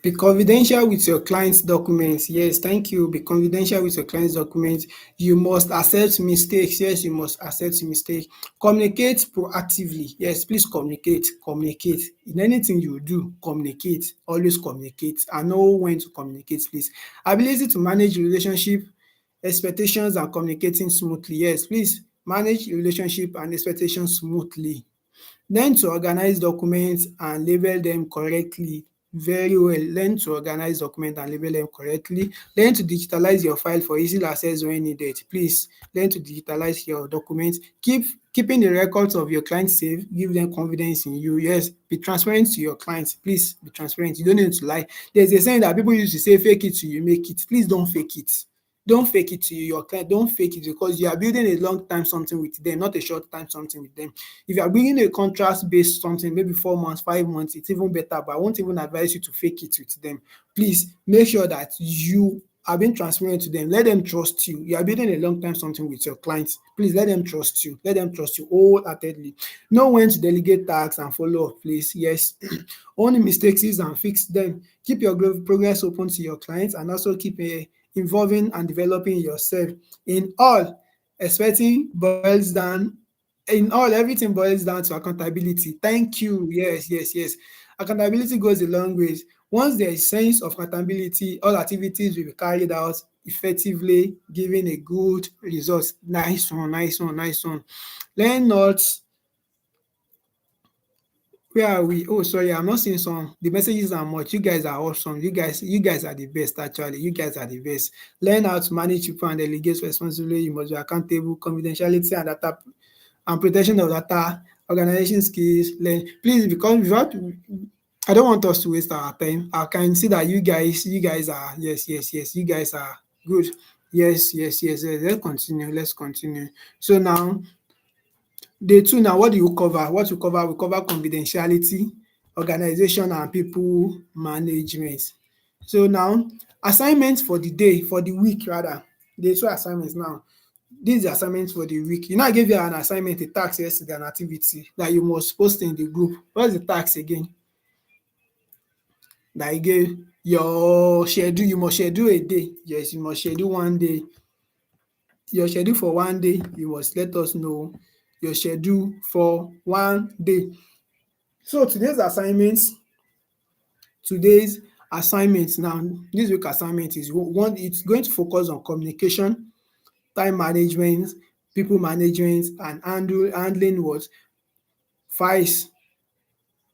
Be confidential with your client's documents. Yes, thank you. Be confidential with your client's documents. You must accept mistakes. Yes, you must accept mistakes. Communicate proactively. Yes, please communicate. Communicate. In anything you do, communicate. Always communicate and know when to communicate, please. Ability to manage relationship, expectations and communicating smoothly. Yes, please manage relationship and expectations smoothly. Learn to organize documents and label them correctly. Very well. Learn to organize documents and label them correctly. Learn to digitalize your file for easy access when needed. Please learn to digitalize your documents. Keeping the records of your clients safe give them confidence in you. Yes, be transparent to your clients. Please be transparent. You don't need to lie. There's a saying that people used to say fake it till you make it. Please don't fake it. Don't fake it to your client. Don't fake it because you are building a long time something with them, not a short time something with them. If you are bringing a contract based something, maybe 4 months, 5 months, it's even better, but I won't even advise you to fake it with them. Please make sure that you are being transparent to them. Let them trust you. You are building a long time something with your clients. Please let them trust you. Let them trust you wholeheartedly. Know when to delegate tasks and follow up, please. Yes. Own mistakes and fix them. Keep your progress open to your clients and also keep involving and developing yourself. In all, expecting boils down in all, everything boils down to accountability. Thank you. Yes, yes, yes. Accountability goes a long ways. Once there is sense of accountability, all activities will be carried out effectively, giving a good result. Nice one, nice one, nice one. Learn not. Where are we? Oh, sorry, I'm not seeing some. The messages are much. You guys are awesome. You guys are the best, actually. You guys are the best. Learn how to manage people and delegate responsibly. You must be accountable, confidentiality and data and protection of data, organization skills. Learn. Please, because without I don't want us to waste our time. I can see that you guys are yes, yes, yes. You guys are good. Yes, yes, yes, yes. Let's continue. Let's continue. So now Day two now, what do you cover? What you cover? We cover confidentiality, organization and people management. So now, assignments for the day, for the week rather. Day two assignments now. This is the assignment for the week. You know I gave you an assignment, a task yesterday, an activity that you must post in the group. What's the task again? That I gave your schedule, you must schedule a day. Yes, you must schedule one day. Your schedule for one day, you must let us know your schedule for one day. So today's assignment now, this week assignment is one, it's going to focus on communication, time management, people management and handling what? Files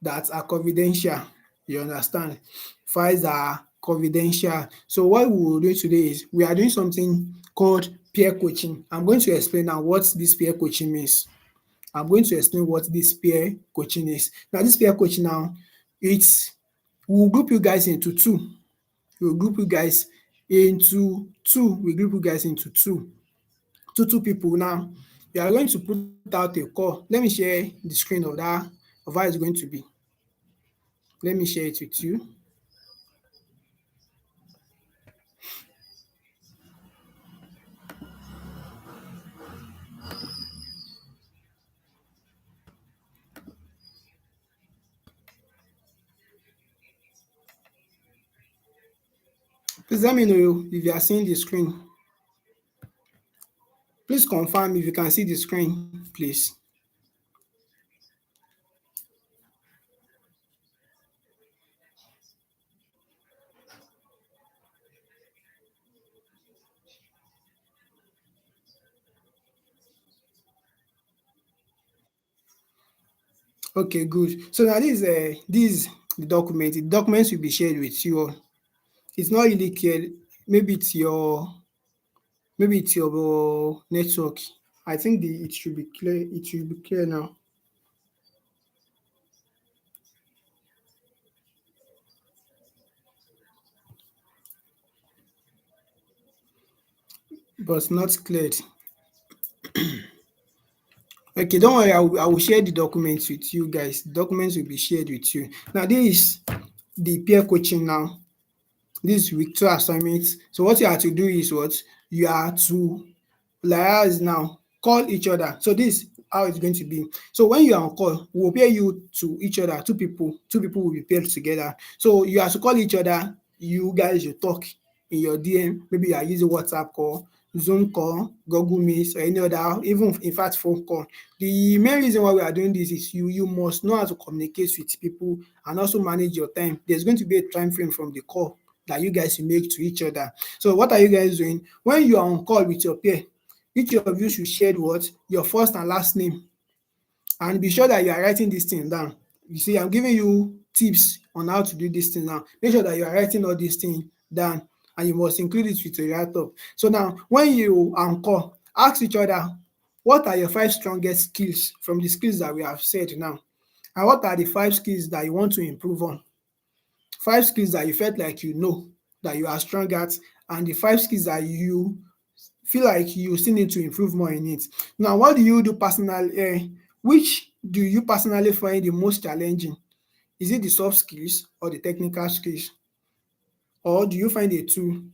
that are confidential. You understand? Files that are confidential. So what we will do today is we are doing something called peer coaching. I'm going to explain now what this peer coaching means. I'm going to explain what this peer coaching is. Now this peer coaching now, it's we'll group you guys into two. We'll group you guys into two. We group you guys into two. Two people now. We are going to put out a call. Let me share the screen of that of how it's going to be. Let me share it with you. Please let me know if you are seeing the screen. Please confirm if you can see the screen, please. Okay, good. So now this is the document. The documents will be shared with you all. It's not really clear. Maybe it's your network. I think it should be clear. It should be clear now. But not cleared. Okay, don't worry. I will share the documents with you guys. The documents will be shared with you. Now this is the peer coaching now. This week two assignments. So what you have to do is what you are to liaise now. Call each other. So this how it's going to be. So when you are on call, we will pair you to each other, two people will be paired together. So you have to call each other, you guys you talk in your DM, maybe you are using WhatsApp call, Zoom call, Google Meet or any other, even in fact phone call. The main reason why we are doing this is you must know how to communicate with people and also manage your time. There's going to be a time frame from the call that you guys will make to each other. So what are you guys doing? When you are on call with your peer, each of you should share what? Your first and last name, and be sure that you are writing this thing down. You see, I'm giving you tips on how to do this thing now. Make sure that you are writing all these things down and you must include it with your write-up. So now when you are on call, ask each other, what are your 5 strongest skills from the skills that we have said now? And what are the 5 skills that you want to improve on? 5 skills that you felt like you know that you are strong at, and the 5 skills that you feel like you still need to improve more in it. Now, what do you do personally? Which do you personally find the most challenging? Is it the soft skills or the technical skills? Or do you find the two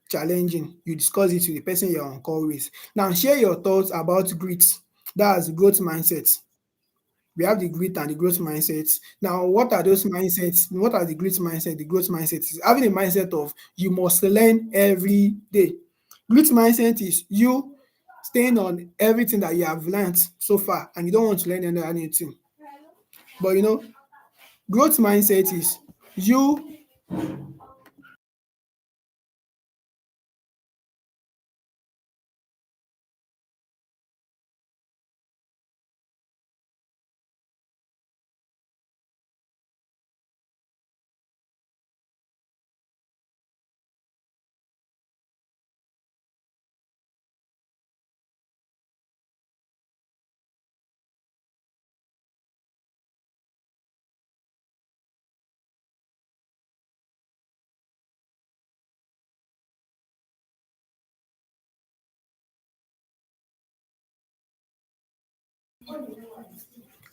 challenging? You discuss it with the person you're on call with. Now, share your thoughts about grit. That's growth mindset. We have the grit and the growth mindset. Now, what are those mindsets? What are the grit mindset? The growth mindset is having a mindset of you must learn every day. Grit mindset is you staying on everything that you have learned so far and you don't want to learn anything. But growth mindset is you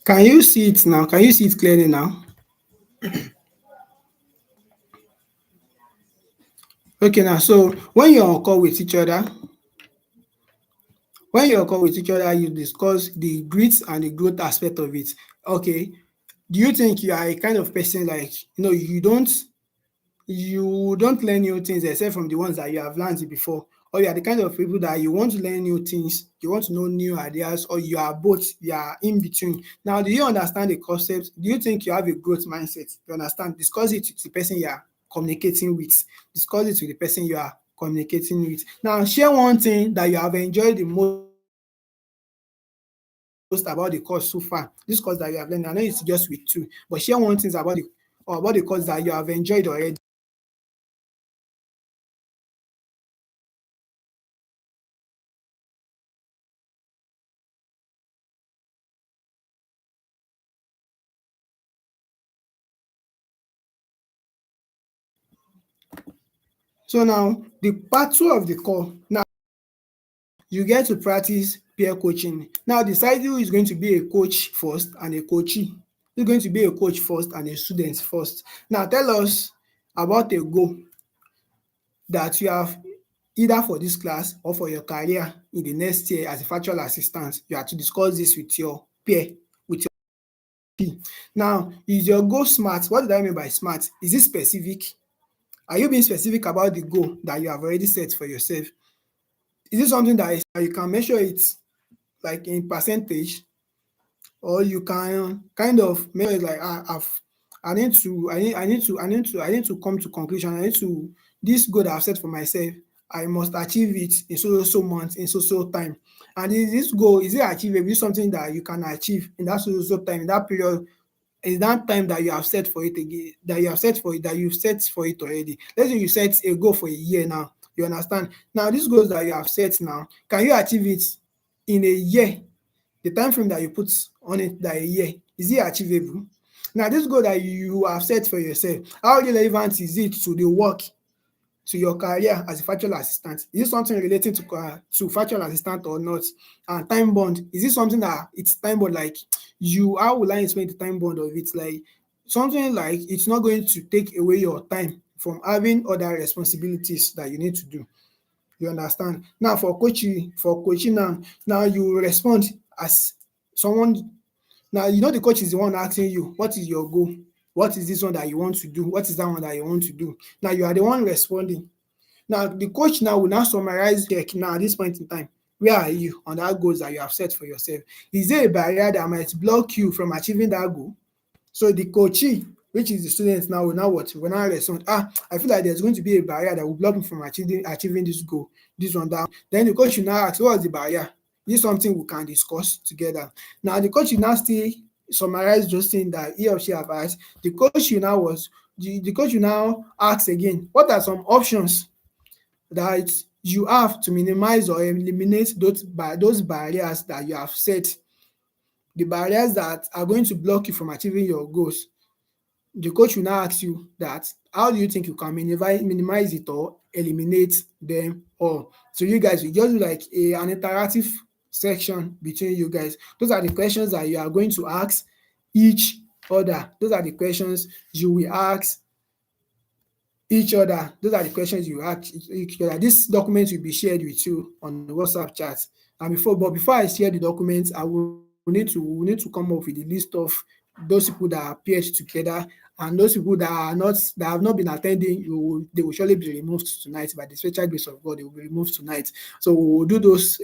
can you see it now? Can you see it clearly now? Okay, now so when you're on call with each other, you discuss the grit and the growth aspect of it. Okay, do you think you are a kind of person like you don't learn new things except from the ones that you have learned before, or you are the kind of people that you want to learn new things, you want to know new ideas, or you are both, you are in between? Now, do you understand the concept? Do you think you have a growth mindset? You understand? Discuss it with the person you are communicating with. Discuss it with the person you are communicating with. Now, share one thing that you have enjoyed the most about the course so far. This course that you have learned, I know it's just with two, but share one thing about the course that you have enjoyed already. So now the part two of the call, now you get to practice peer coaching. Now decide who is going to be a coach first and a coachee. Who's going to be a coach first and a student first. Now tell us about a goal that you have either for this class or for your career in the next year as a virtual assistant. You have to discuss this with your peer, with your peer. Now, is your goal smart? What did I mean by smart? Is it specific? Are you being specific about the goal that you have already set for yourself? Is it something that you can measure it like in percentage, or you can kind of measure it like I need to come to conclusion. I need to this goal that I've set for myself. I must achieve it in so months, in so time. And is this goal, is it achievable? Is it something that you can achieve in that so time, in that period, is that time that you have set for it again, that you've set for it already. Let's say you set a goal for a year now. You understand? Now, these goals that you have set now, can you achieve it in a year? The time frame that you put on it, that a year, is it achievable? Now, this goal that you have set for yourself, how relevant is it to the work, to your career as a virtual assistant? Is it something relating to virtual assistant or not? And time bond, is it something that it's time bond, like how will I explain the time bond of it? Like something like it's not going to take away your time from having other responsibilities that you need to do. You understand? Now for coaching now you respond as Someone now, the coach is the one asking you, what is your goal? What is this one that you want to do? What is that one that you want to do? Now you are the one responding. Now the coach now will now summarize check now at this point in time. Where are you on that goals that you have set for yourself? Is there a barrier that might block you from achieving that goal? So the coachee, which is the student now, will now what? Will now respond, I feel like there's going to be a barrier that will block me from achieving this goal, this one, that. Then the coach will now ask, what is the barrier? Is this something we can discuss together? Now the coach will now still summarize those things that he or she have asked. The coach will now ask again, what are some options that you have to minimize or eliminate those barriers that you have set, the barriers that are going to block you from achieving your goals. The coach will now ask you that, how do you think you can minimize it or eliminate them all? So you guys will just do like an interactive section between you guys. Those are the questions that you are going to ask each other. Those are the questions you will ask each other. Those are the questions you ask each other. This document will be shared with you on the WhatsApp chat. And before I share the documents, we need to come up with a list of those people that are paired together, and those people that have not been attending, they will surely be removed tonight. By the special grace of God, they will be removed tonight. So we will do those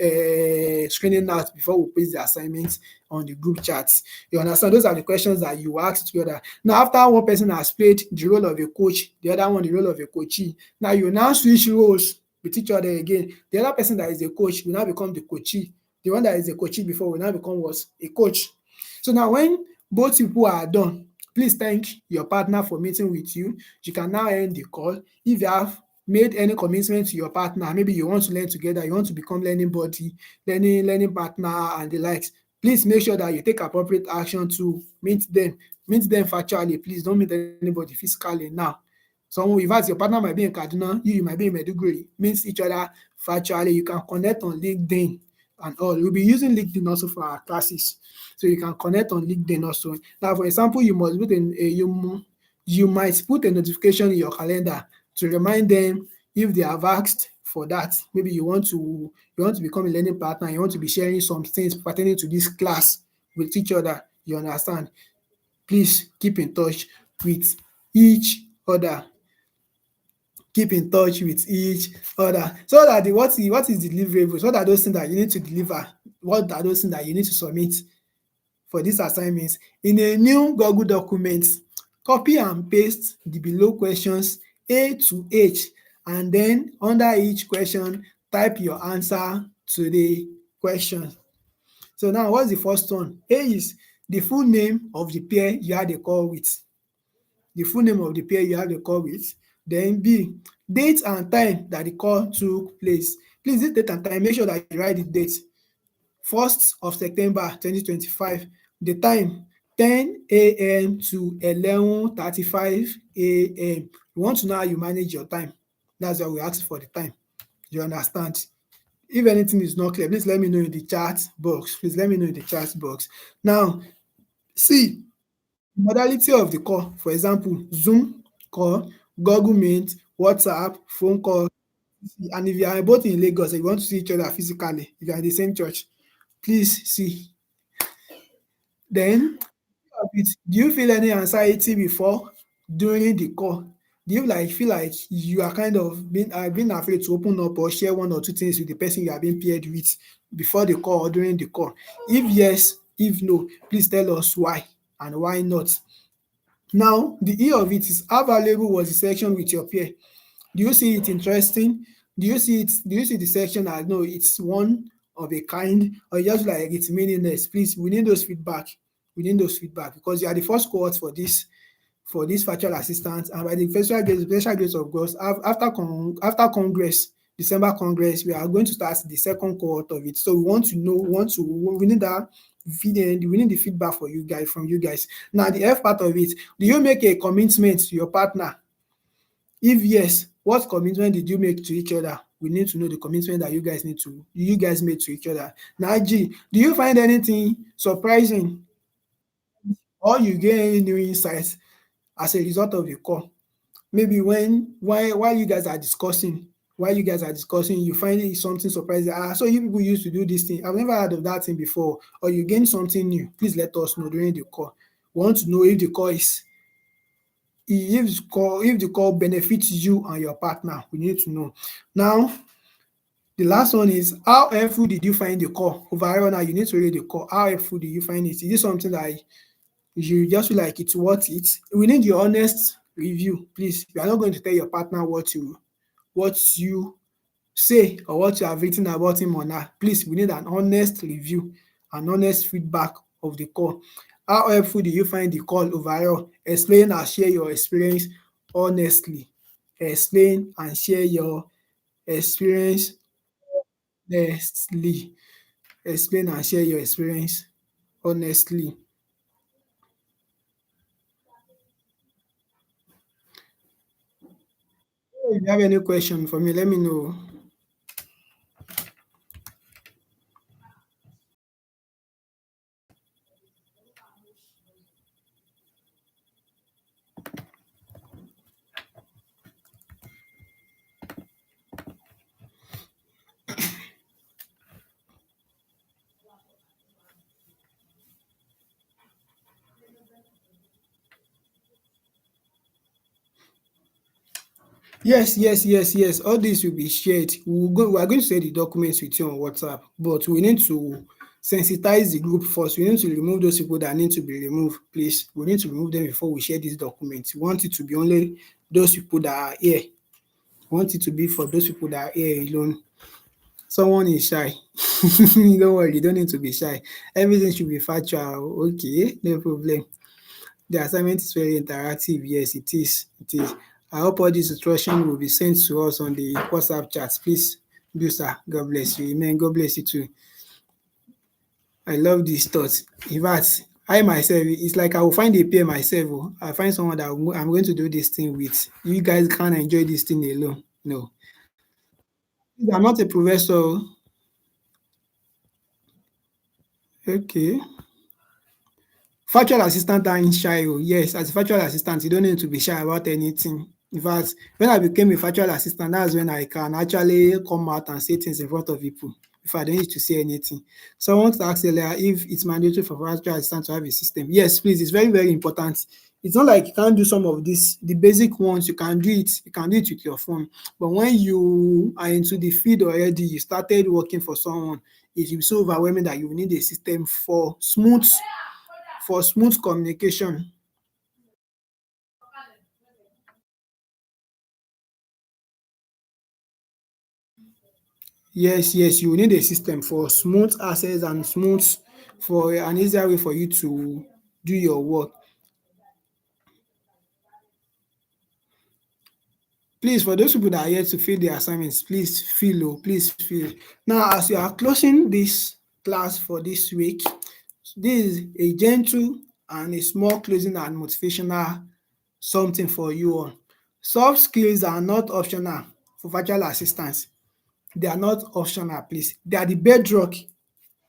screening out before we place the assignments on the group chats. You understand? Those are the questions that you ask together. Now, after one person has played the role of a coach, the other one the role of a coachee. Now you now switch roles with each other again. The other person that is a coach will now become the coachee. The one that is a coachee before will now become what? A coach. So now when both people are done, please thank your partner for meeting with you. You can now end the call. If you have made any commitment to your partner, maybe you want to learn together, you want to become learning buddy, learning partner and the likes, please make sure that you take appropriate action to meet them. Meet them virtually. Please don't meet anybody physically now. So in fact, your partner might be in Kaduna, you might be in Maiduguri. Meet each other virtually. You can connect on LinkedIn and all. We'll be using LinkedIn also for our classes. So you can connect on LinkedIn also. Now, for example, you might put a notification in your calendar to remind them if they have asked for that. Maybe you want to become a learning partner, you want to be sharing some things pertaining to this class with each other. You understand? Please keep in touch with each other. Keep in touch with each other so that what is the deliverables? What are those things that you need to deliver? What are those things that you need to submit for these assignments? In a new Google document, copy and paste the below questions A to H, and then under each question, type your answer to the question. So now, what's the first one? A is the full name of the pair you had a call with. The full name of the pair you had a call with. Then B, date and time that the call took place. Please, this date and time, make sure that you write the date. 1st of September 2025. The time 10 a.m. to 11:35 a.m. You want to know how you manage your time. That's why we ask for the time. You understand? If anything is not clear, please let me know in the chat box. Please let me know in the chat box. Now, C, modality of the call. For example, Zoom call, Google Meet, WhatsApp, phone call. And if you are both in Lagos and you want to see each other physically, if you are in the same church, please see. Then, do you feel any anxiety before, during the call? Do you feel like you are kind of being afraid to open up or share one or two things with the person you are being paired with before the call or during the call? If yes, if no, please tell us why and why not. Now, the E of it is, how valuable was the section with your peer? Do you see it interesting? Do you see the section as, no, it's one of a kind, or just like it's meaningless? Please, we need those feedback. We need those feedback because you are the first cohort for this virtual assistant, and by the special grace of God, after Congress, December Congress, we are going to start the second cohort of it. So we need that video, we need the feedback from you guys. Now, the F part of it, do you make a commitment to your partner? If yes, what commitment did you make to each other? We need to know the commitment that you guys made to each other. Now, G, do you find anything surprising or you gain any new insights as a result of the call? Maybe while you guys are discussing, while you guys are discussing, you find it something surprising. Ah, so you people used to do this thing. I've never heard of that thing before. Or you gain something new. Please let us know during the call. We want to know if the call is if the call benefits you and your partner. We need to know. Now, the last one is, how helpful did you find the call? Overall, now you need to rate the call. How helpful did you find it? Is it something that you just feel like it's worth it? We need your honest review, please. You are not going to tell your partner what you say or what you have written about him or her. Please, we need an honest review, an honest feedback of the call. How helpful do you find the call overall? Explain and share your experience honestly. Explain and share your experience honestly. Explain and share your experience honestly. If you have any question for me, let me know. Yes, yes, yes, yes. All this will be shared. We are going to share the documents with you on WhatsApp, but we need to sensitize the group first. We need to remove those people that need to be removed, please. We need to remove them before we share these documents. We want it to be only those people that are here. We want it to be for those people that are here alone. Someone is shy. Don't worry, you don't need to be shy. Everything should be factual. Okay, no problem. The assignment is very interactive. Yes, it is. It is. I hope all this instruction will be sent to us on the WhatsApp chat. Please do, sir. God bless you. Amen. God bless you too. I love this thought. In fact, I myself, it's like I will find a peer myself. Oh. I find someone that I'm going to do this thing with. You guys can't enjoy this thing alone. No. I'm not a professor. Oh. Okay. Virtual assistant aren't shy oh. Yes, as a virtual assistant, you don't need to be shy about anything. In fact, when I became a virtual assistant, that's when I can actually come out and say things in front of people if I don't need to say anything. So I want to ask earlier if it's mandatory for virtual assistant to have a system. Yes, please, it's very, very important. It's not like you can't do some of this, the basic ones, you can do it, you can do it with your phone. But when you are into the field already, you started working for someone, it will be so overwhelming that you need a system for smooth communication. Yes, yes, you will need a system for smooth access and smooth for an easier way for you to do your work. Please, for those people that are yet to fill the assignments, please fill, oh, please fill. Now, as you are closing this class for this week, this is a gentle and a small closing and motivational something for you all. Soft skills are not optional for virtual assistants. They are not optional, please. They are the bedrock.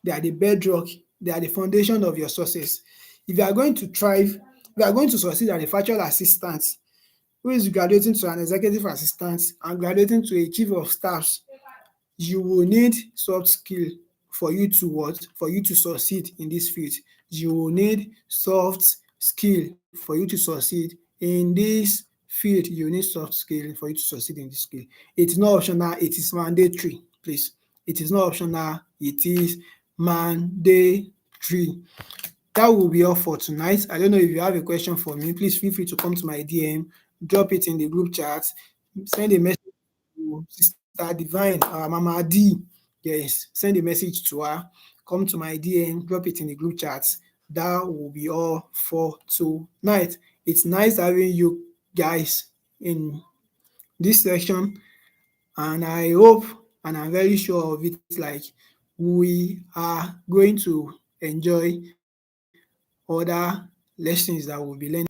They are the bedrock. They are the foundation of your success. If you are going to thrive, if you are going to succeed as a virtual assistant who is graduating to an executive assistant and graduating to a chief of staff, you will need soft skill for you to what? For you to succeed in this field. You will need soft skill for you to succeed in this field. You need soft skill for you to succeed in this field. It is not optional, it is mandatory, please. It is not optional, it is mandatory. That will be all for tonight. I don't know if you have a question for me. Please feel free to come to my DM, drop it in the group chat, send a message to Sister Divine, Mama D. Yes, send a message to her. Come to my DM, drop it in the group chat. That will be all for tonight. It's nice having you guys in this section, and I hope and I'm very sure of it, like we are going to enjoy other lessons that we'll be learning